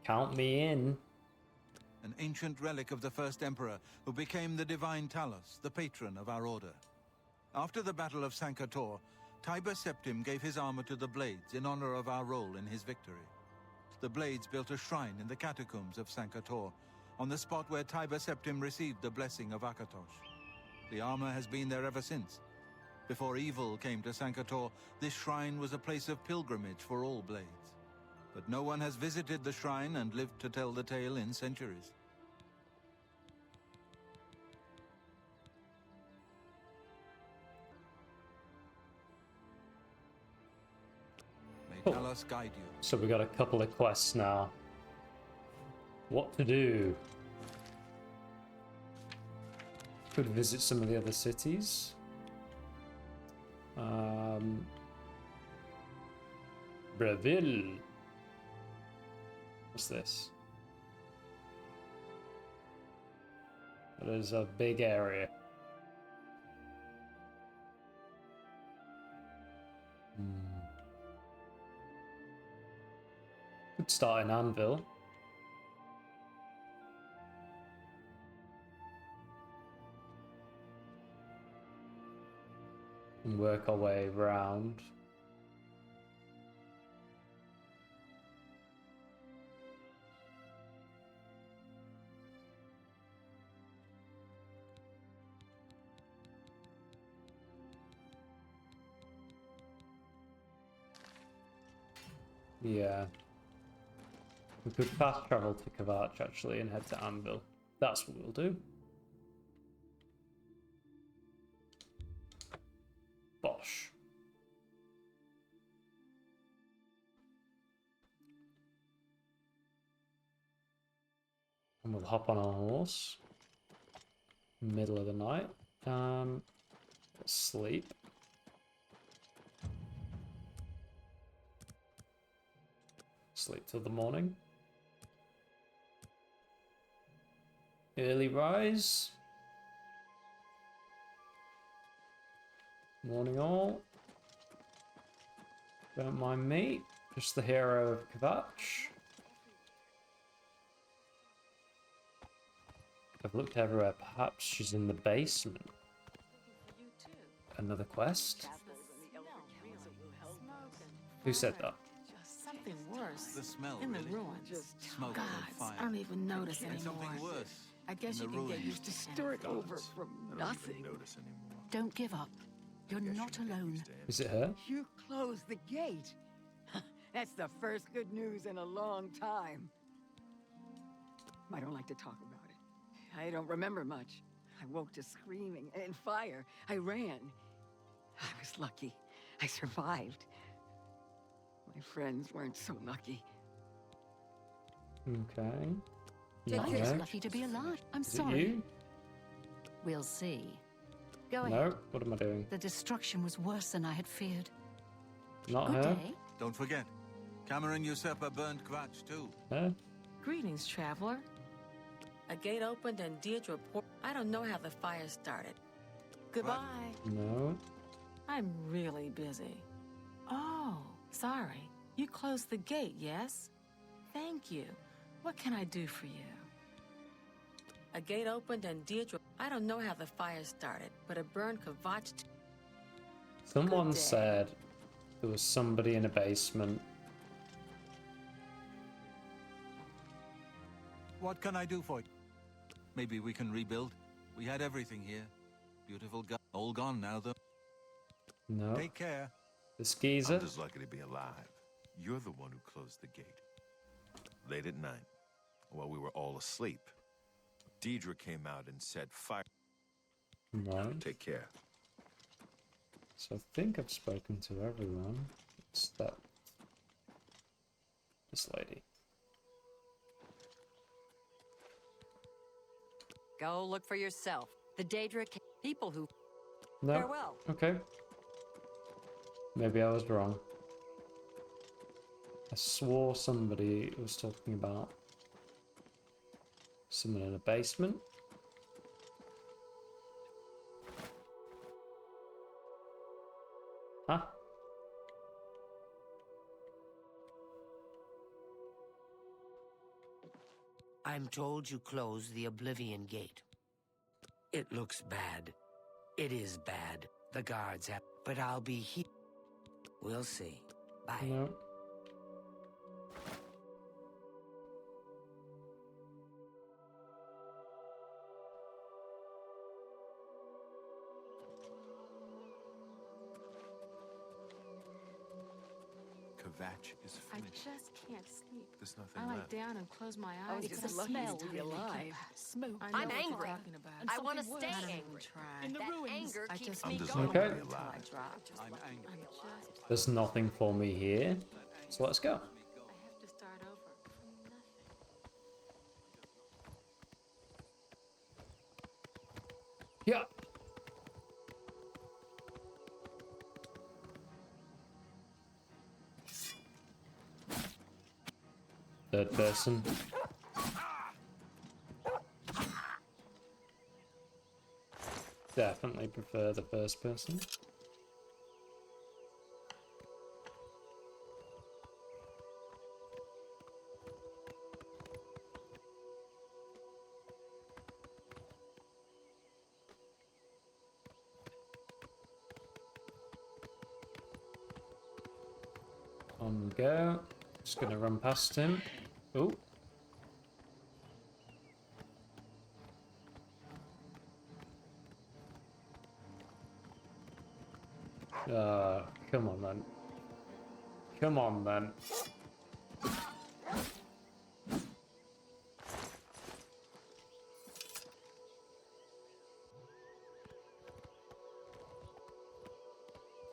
Count me in. An ancient relic of the first emperor who became the divine Talos, the patron of our order. After the Battle of Sankator, Tiber Septim gave his armor to the Blades in honor of our role in his victory. The Blades built a shrine in the catacombs of Sankator, on the spot where Tiber Septim received the blessing of Akatosh. The armor has been there ever since. Before evil came to Sankator, this shrine was a place of pilgrimage for all Blades. But no one has visited the shrine and lived to tell the tale in centuries. May Talos guide you. So we got a couple of quests now. What to do? Could visit some of the other cities. Breville. What's this? It is a big area. Could start in Anvil. And work our way around. Yeah. We could fast travel to Kvatch actually and head to Anvil. That's what we'll do. Bosh. And we'll hop on our horse. Middle of the night. Sleep. Sleep till the morning. Early rise. Morning all. Don't mind me. Just the hero of Kvatch. I've looked everywhere. Perhaps she's in the basement. Another quest? Who said that? Something worse. The smell, in the really. ruins. Smoke and Gods, fire. I don't even notice And anymore. something worse. I guess in you the can get ruins. used to Start over from nothing. Don't give up. You're not alone. Is it her? You closed the gate. That's the first good news in a long time. I don't like to talk about it. I don't remember much. I woke to screaming and fire. I ran. I was lucky. I survived. My friends weren't so lucky. Okay. I'm No. just lucky to be alive. I'm Is it sorry. you? We'll see. Go ahead. No. What am I doing? The destruction was worse than I had feared. Not Good her. day. Don't forget, Cameron Usurper burned Kvatch too. Her. Greetings, traveler. A gate opened and Daedric I don't know how the fire started. Goodbye. No. I'm really busy. Oh, sorry. You closed the gate, yes? Thank you. What can I do for you? A gate opened and Daedric... I don't know how the fire started, but it burned Kvatch. Someone said there was somebody in a basement. What can I do for you? Maybe we can rebuild. We had everything here. Beautiful gun. All gone now, though. No. Take care. The skeezer. I'm just lucky to be alive. You're the one who closed the gate. Late at night, while we were all asleep, Daedric came out and said, "Fire." No. Take care. So I think I've spoken to everyone. It's that... this lady. Go look for yourself. The Daedric people who... No. Farewell. Okay. Maybe I was wrong. I swore somebody was talking about someone in a basement. Huh? I'm told you closed the Oblivion Gate. It looks bad. It is bad. The guards have... But I'll be here. We'll see. Bye. No. Kvatch is I finished. just can't sleep. There's nothing I lie left. down and close my Oh, eyes. it's and the I smell can't to be really alive. Smoke. I know I'm what you're angry. talking about. I want to Something stay worse. I don't angry. even try. In the ruins. Anger I keeps just me I'm just going. lucky Okay. to be until I alive. drop. I'm angry. I'm just... There's nothing for me here. So let's go. I have to start over from nothing. Yeah. Third person. Definitely prefer the first person. On we go. Just gonna run past him. Oh. Come on then. Come on then. Is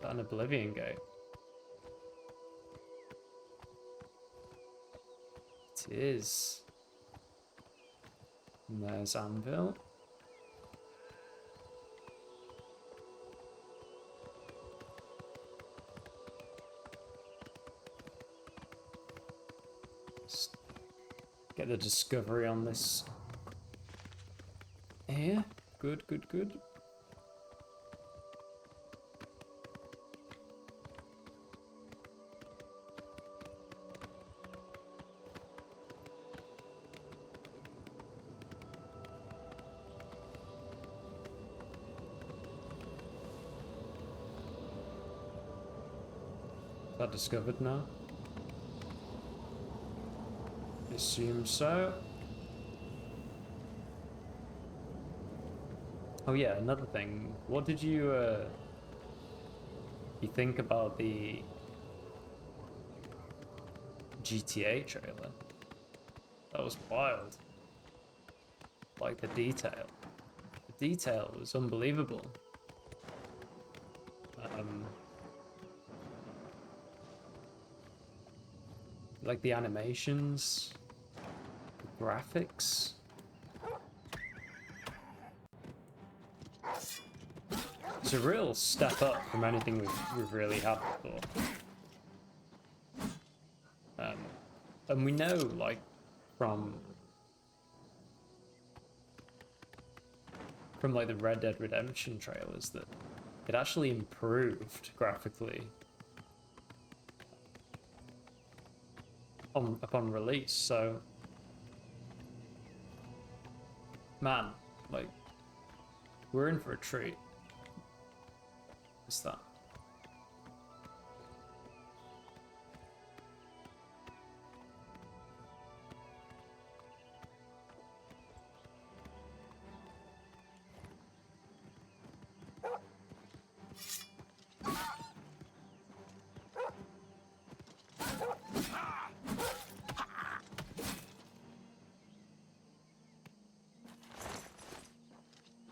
that an Oblivion Gate? It is. And there's Anvil. Let's get the discovery on this here. Good, good, good. Is that discovered now? Assume so. Oh yeah, another thing. What did you think about the GTA trailer? That was wild. Like the detail. The detail was unbelievable. Like the animations, the graphics. It's a real step up from anything we've really had before. And we know, like, from like the Red Dead Redemption trailers that it actually improved graphically upon release. So, man, like, we're in for a treat. What's that?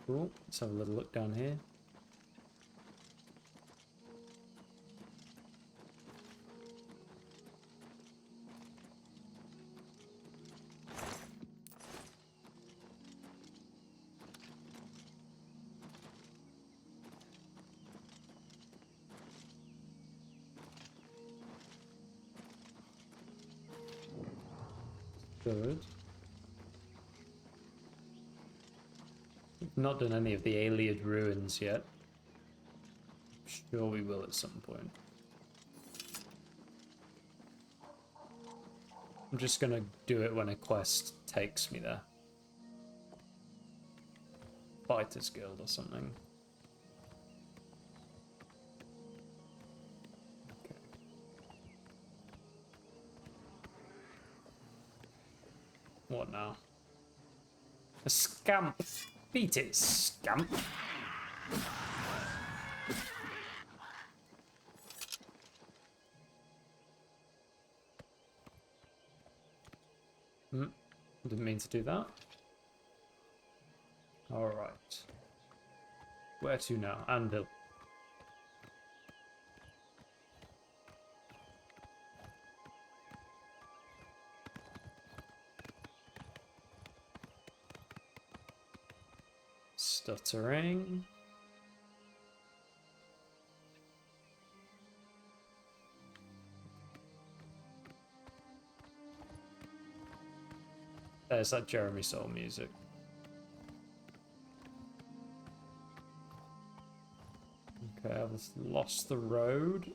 Cool. Let's have a little look down here. Good. We've not done any of the Iliad ruins yet. Sure we will at some point. I'm just gonna do it when a quest takes me there. Fighters Guild or something. Okay. What now? A scamp. Beat it, scamp. Didn't mean to do that. Alright. Where to now? Anvil. Stuttering. There's that Jeremy Soule music. Okay, I've lost the road.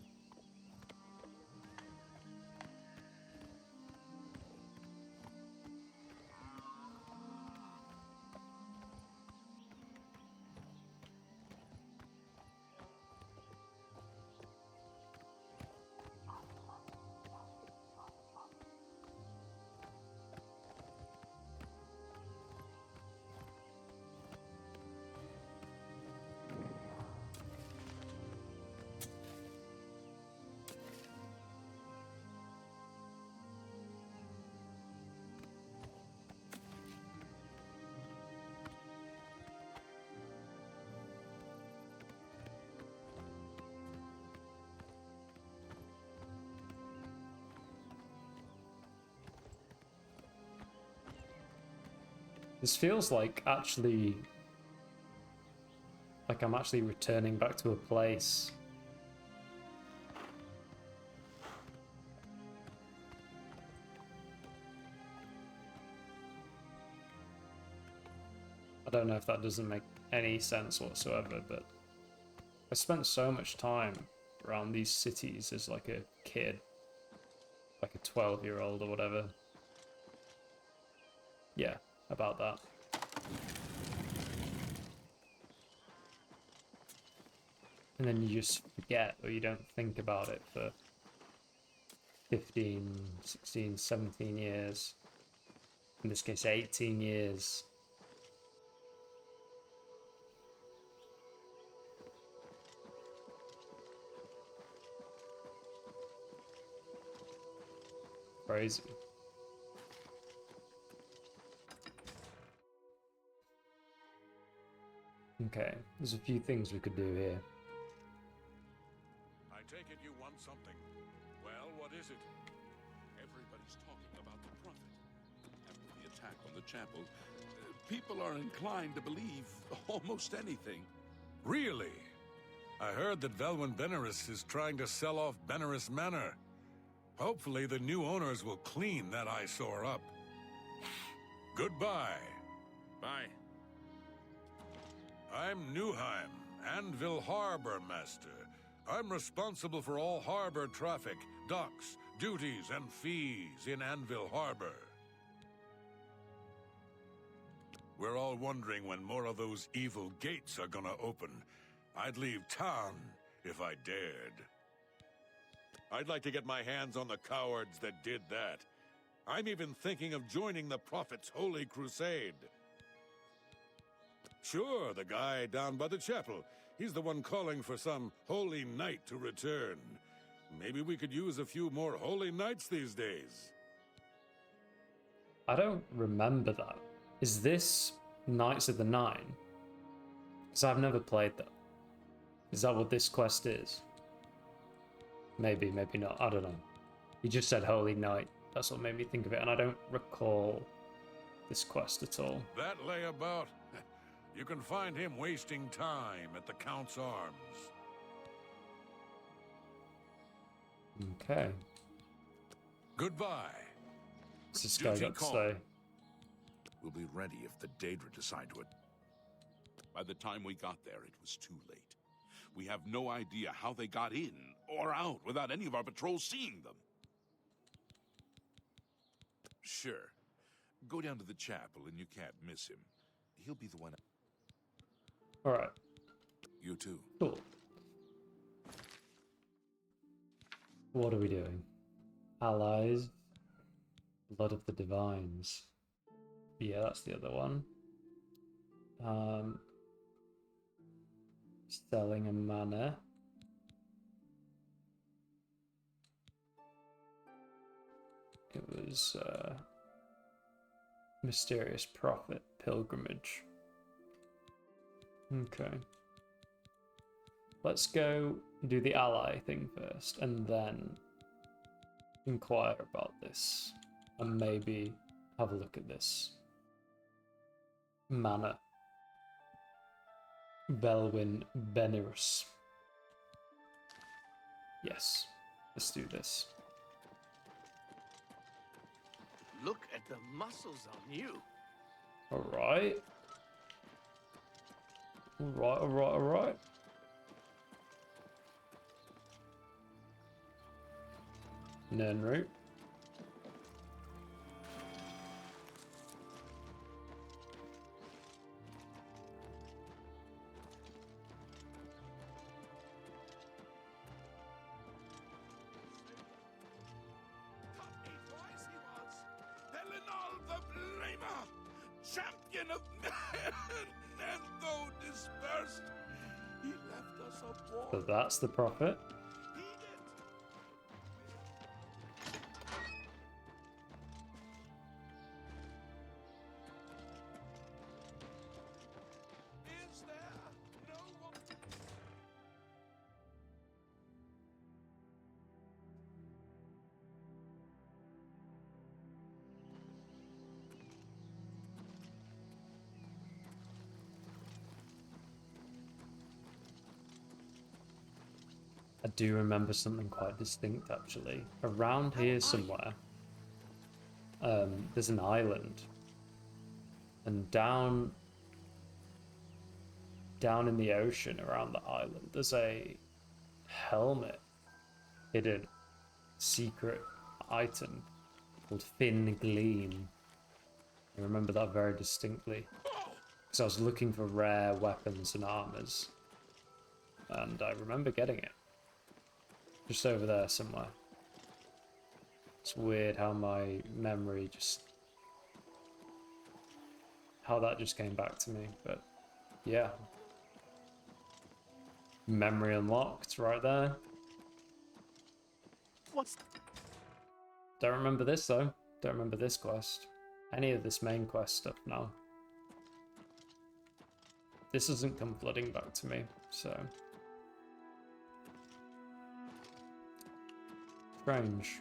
This feels like I'm actually returning back to a place. I don't know if that doesn't make any sense whatsoever, but I spent so much time around these cities as like a kid, like a 12-year-old or whatever. Yeah. About that. And then you just forget, or you don't think about it for 15, 16, 17 years. In this case, 18 years. Crazy. Okay, there's a few things we could do here. I take it you want something. Well, what is it? Everybody's talking about the prophet. After the attack on the chapel, people are inclined to believe almost anything. Really? I heard that Velwyn Benaris is trying to sell off Benaris Manor. Hopefully the new owners will clean that eyesore up. Goodbye. Bye. I'm Newheim, Anvil Harbor Master. I'm responsible for all harbor traffic, docks, duties and fees in Anvil Harbor. We're all wondering when more of those evil gates are gonna open. I'd leave town if I dared. I'd like to get my hands on the cowards that did that. I'm even thinking of joining the Prophet's Holy Crusade. Sure, the guy down by the chapel. He's the one calling for some holy knight to return. Maybe we could use a few more holy knights these days. I don't remember that. Is this Knights of the Nine? Because I've never played that. Is that what this quest is? Maybe, maybe not. I don't know. You just said Holy Knight. That's what made me think of it, and I don't recall this quest at all. That layabout? You can find him wasting time at the Count's Arms. Okay. Goodbye. What's this guy got to say? We'll be ready if the Daedra decide to it. By the time we got there, it was too late. We have no idea how they got in or out without any of our patrols seeing them. Sure. Go down to the chapel and you can't miss him. He'll be the one. Alright. You too. Cool. What are we doing? Allies. Blood of the Divines. Yeah, that's the other one. Selling a mana. It was Mysterious Prophet Pilgrimage. Okay. Let's go do the ally thing first and then inquire about this and maybe have a look at this. Mana. Belwyn Benirus. Yes, let's do this. Look at the muscles on you. Alright. Alright. Nernroot. Champion of men, and though dispersed, he left us a boy. So that's the Prophet. Is there no one? I do remember something quite distinct actually. Around here somewhere, there's an island, and down in the ocean around the island, there's a helmet, hidden secret item called Fin Gleam. I remember that very distinctly because I was looking for rare weapons and armors, and I remember getting it. Just over there somewhere. It's weird how my memory how that just came back to me, but yeah. Memory unlocked right there. Don't remember this though. Don't remember this quest. Any of this main quest stuff now. This doesn't come flooding back to me, so. Strange.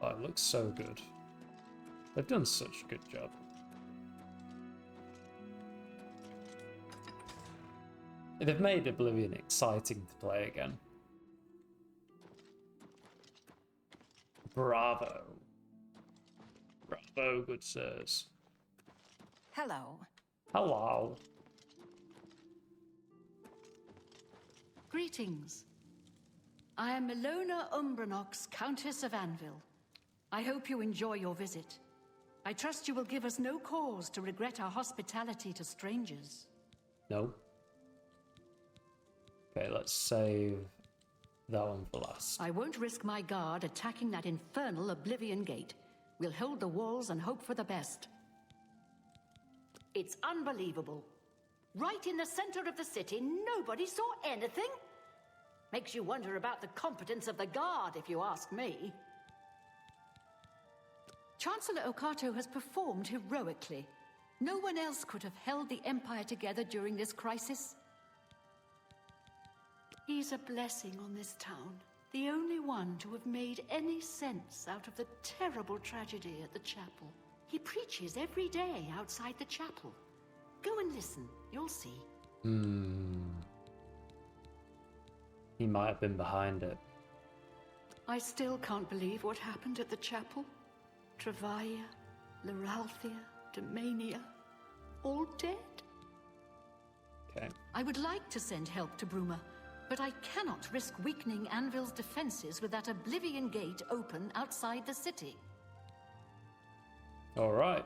Oh, it looks so good. They've done such a good job. They've made Oblivion exciting to play again. Bravo. Bravo, good sirs. Hello. Hello. Greetings. I am Milona Umbranox, Countess of Anvil. I hope you enjoy your visit. I trust you will give us no cause to regret our hospitality to strangers. No. Okay, let's save that one for last. I won't risk my guard attacking that infernal Oblivion Gate. We'll hold the walls and hope for the best. It's unbelievable. Right in the center of the city, nobody saw anything? Makes you wonder about the competence of the guard, if you ask me. Chancellor Okato has performed heroically. No one else could have held the Empire together during this crisis. He's a blessing on this town. The only one to have made any sense out of the terrible tragedy at the chapel. He preaches every day outside the chapel. Go and listen, you'll see. He might have been behind it. I still can't believe what happened at the chapel. Travaia, Leralthia, Domania, all dead. Okay. I would like to send help to Bruma, but I cannot risk weakening Anvil's defenses with that Oblivion Gate open outside the city. Alright.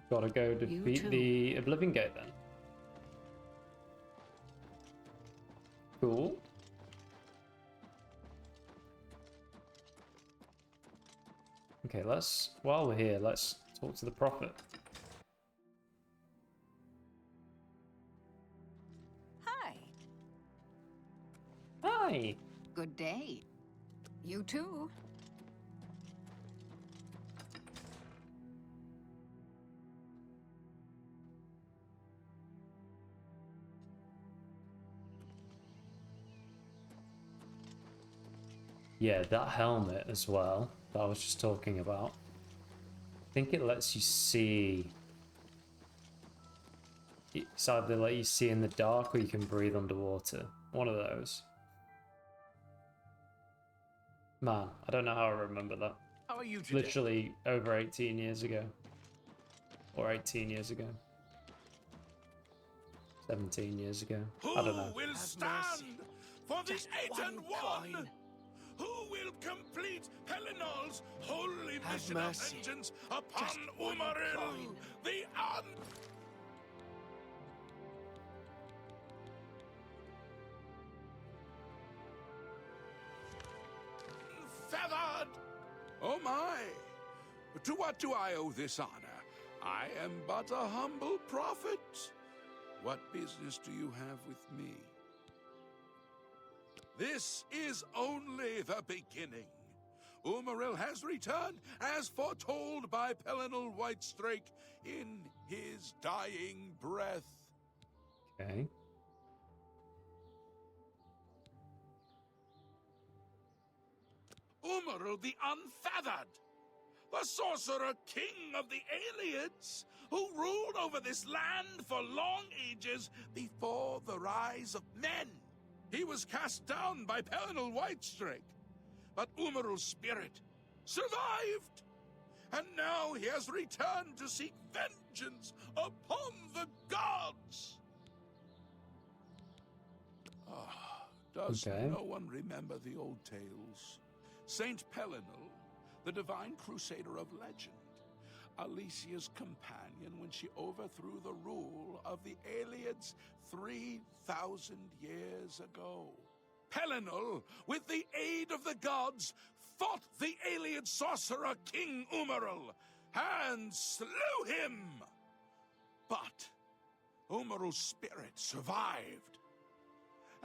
Gotta go defeat the Oblivion Gate then. Cool. Okay, while we're here, let's talk to the Prophet. Hi. Hi. Good day. You too. Yeah, that helmet as well, that I was just talking about. I think it lets you see... It's either let you see in the dark or you can breathe underwater. One of those. Man, I don't know how I remember that. How are you today? Literally over 18 years ago. Or 18 years ago. 17 years ago. I don't know. Who will stand for the 8 and 1? Who will complete Pelinal's holy mission of vengeance upon Umaril, the unfeathered? Oh my! To what do I owe this honor? I am but a humble prophet. What business do you have with me? This is only the beginning. Umaril has returned as foretold by Pelinal Whitestrake in his dying breath. Okay. Umaril the Unfeathered, the sorcerer king of the Aelids, who ruled over this land for long ages before the rise of men. He was cast down by Pelinal Whitestrake, but Umaril's spirit survived, and now he has returned to seek vengeance upon the gods. Does no one remember the old tales? Saint Pelinal, the divine crusader of legend, Alicia's companion when she overthrew the rule of the Aelids 3,000 years ago. Pelinal, with the aid of the gods, fought the Aeliad sorcerer King Umaril and slew him. But Umaril's spirit survived,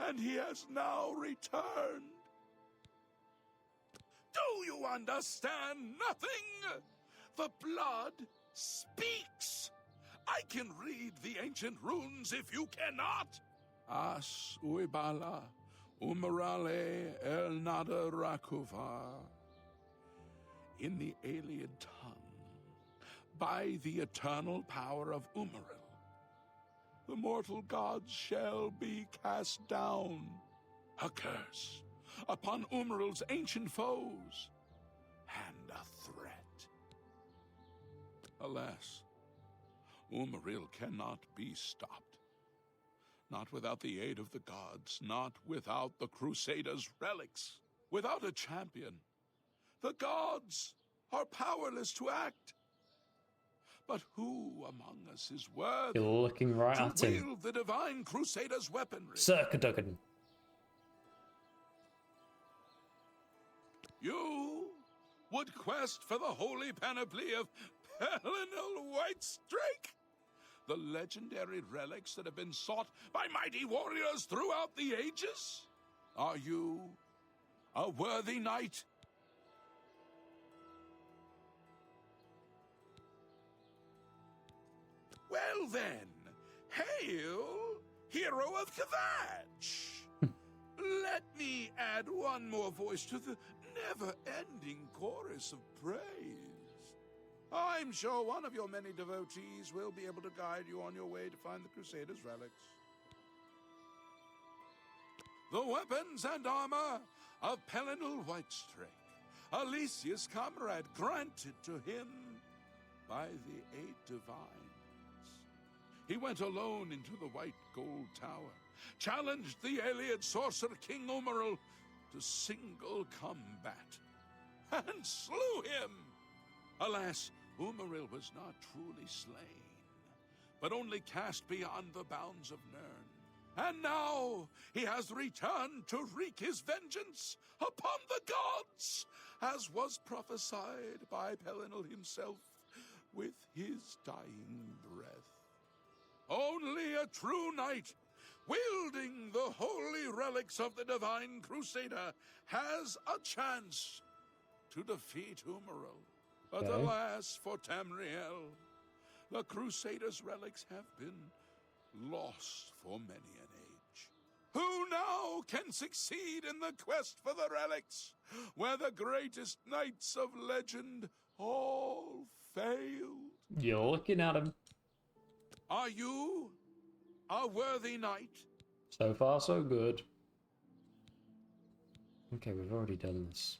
and he has now returned. Do you understand nothing? The blood speaks. I can read the ancient runes if you cannot. As uibala, umarale el nada rakuva. In the Aeliad tongue, by the eternal power of Umaril, the mortal gods shall be cast down. A curse upon Umaril's ancient foes, and a threat. Alas, Umaril cannot be stopped. Not without the aid of the gods, not without the Crusaders' relics. Without a champion, the gods are powerless to act. But who among us is worthy You're looking right at to him. wield the divine Crusaders' weaponry? Sir Cadogan. You would quest for the holy panoply of Pelinal Whitestrake? The legendary relics that have been sought by mighty warriors throughout the ages? Are you a worthy knight? Well then, hail, hero of Kvatch! Let me add one more voice to the never-ending chorus of praise. I'm sure one of your many devotees will be able to guide you on your way to find the Crusaders' relics. The weapons and armor of Pelinal Whitestrake, Alicia's comrade, granted to him by the 8 divines. He went alone into the White Gold Tower, challenged the Ayleid sorcerer King Umaril to single combat, and slew him. Alas, Umaril was not truly slain, but only cast beyond the bounds of Nirn. And now he has returned to wreak his vengeance upon the gods, as was prophesied by Pelinal himself with his dying breath. Only a true knight, wielding the holy relics of the divine Crusader, has a chance to defeat Umaril. But Okay. alas for Tamriel, the Crusaders' relics have been lost for many an age. Who now can succeed in the quest for the relics, where the greatest knights of legend all failed? You're looking at him. Are you a worthy knight? So far, so good. Okay, we've already done this.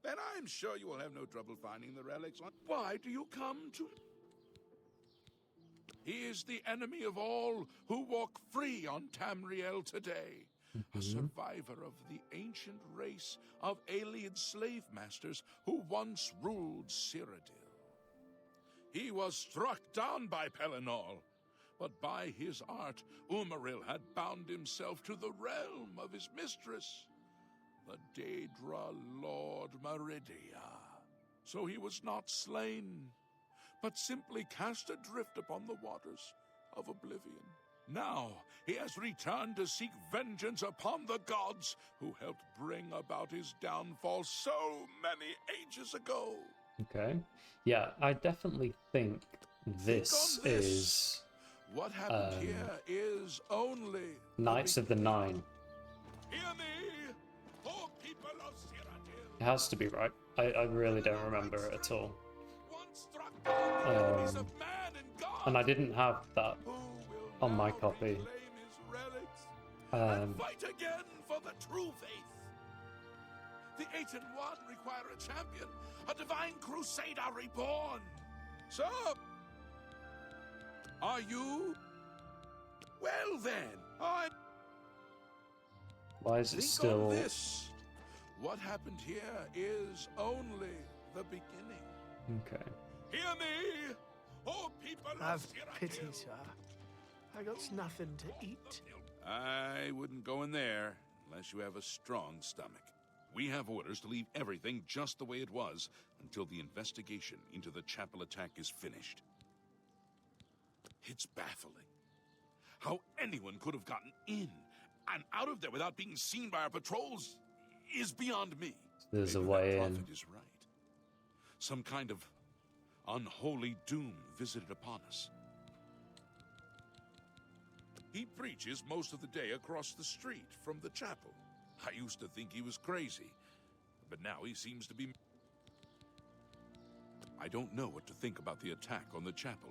Then I'm sure you will have no trouble finding the relics. Why do you come to... He is the enemy of all who walk free on Tamriel today. A survivor of the ancient race of Ayleid slave masters who once ruled Cyrodiil. He was struck down by Pelinal, but by his art, Umaril had bound himself to the realm of his mistress, the Daedra Lord Meridia. So he was not slain, but simply cast adrift upon the waters of Oblivion. Now he has returned to seek vengeance upon the gods who helped bring about his downfall so many ages ago. Okay. Yeah, I definitely think this is What happened here is only Knights of the Nine. Hear me, O people of Cyrodiil. It has to be right. I really don't remember it at all. And I didn't have that on my copy. Fight again for the true faith. The 8 and 1 require a champion, a divine crusader reborn. So, are you? Well then, Why is it think still... on this. What happened here is only the beginning. Okay. Hear me, O people of Have Cyrodiil. pity, sir. I got nothing to eat. I wouldn't go in there unless you have a strong stomach. We have orders to leave everything just the way it was until the investigation into the chapel attack is finished. It's baffling. How anyone could have gotten in and out of there without being seen by our patrols is beyond me. There's a Maybe way that in. prophet is right. Some kind of unholy doom visited upon us. He preaches most of the day across the street from the chapel. I used to think he was crazy, but now he seems to be... I don't know what to think about the attack on the chapel.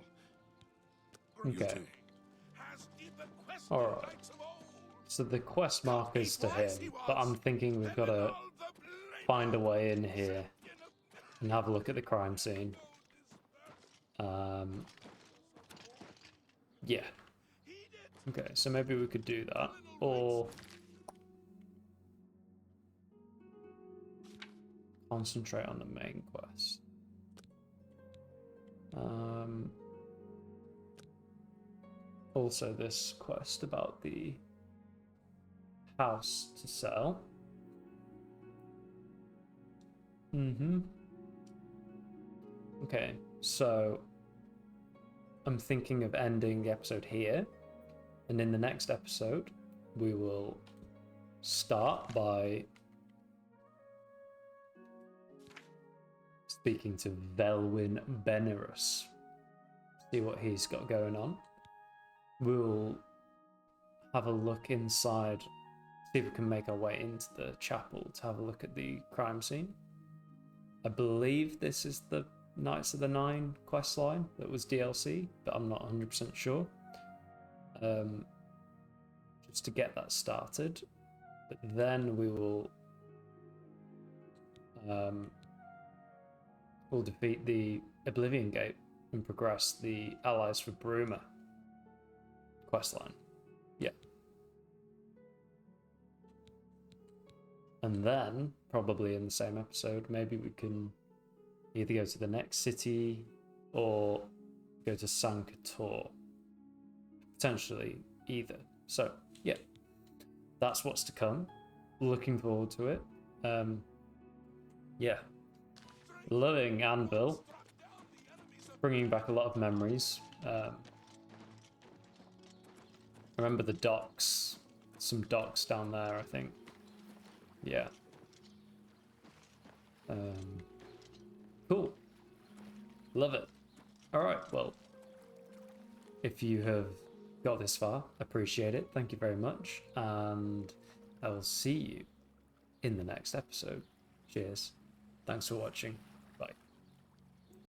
You Okay. two. Alright. So the quest marker's to him, but I'm thinking we've got to find a way in here and have a look at the crime scene. Yeah. Okay, so maybe we could do that, or concentrate on the main quest. Also this quest about the house to sell. Okay, so I'm thinking of ending the episode here, and in the next episode we will start by speaking to Velwyn Benerus, see what he's got going on. We'll have a look inside, see if we can make our way into the chapel to have a look at the crime scene. I believe this is the Knights of the Nine quest line that was DLC, but I'm not 100% sure. Just to get that started. But then we will we'll defeat the Oblivion Gate and progress the allies for Bruma questline. Yeah. And then, probably in the same episode, maybe we can either go to the next city or go to Sankator. Potentially either. So, yeah. That's what's to come. Looking forward to it. Yeah. Loving Anvil. Bringing back a lot of memories. Remember the docks. Some docks down there, I think. Yeah. Cool. Love it. Alright, well, if you have got this far, appreciate it. Thank you very much. And I will see you in the next episode. Cheers. Thanks for watching.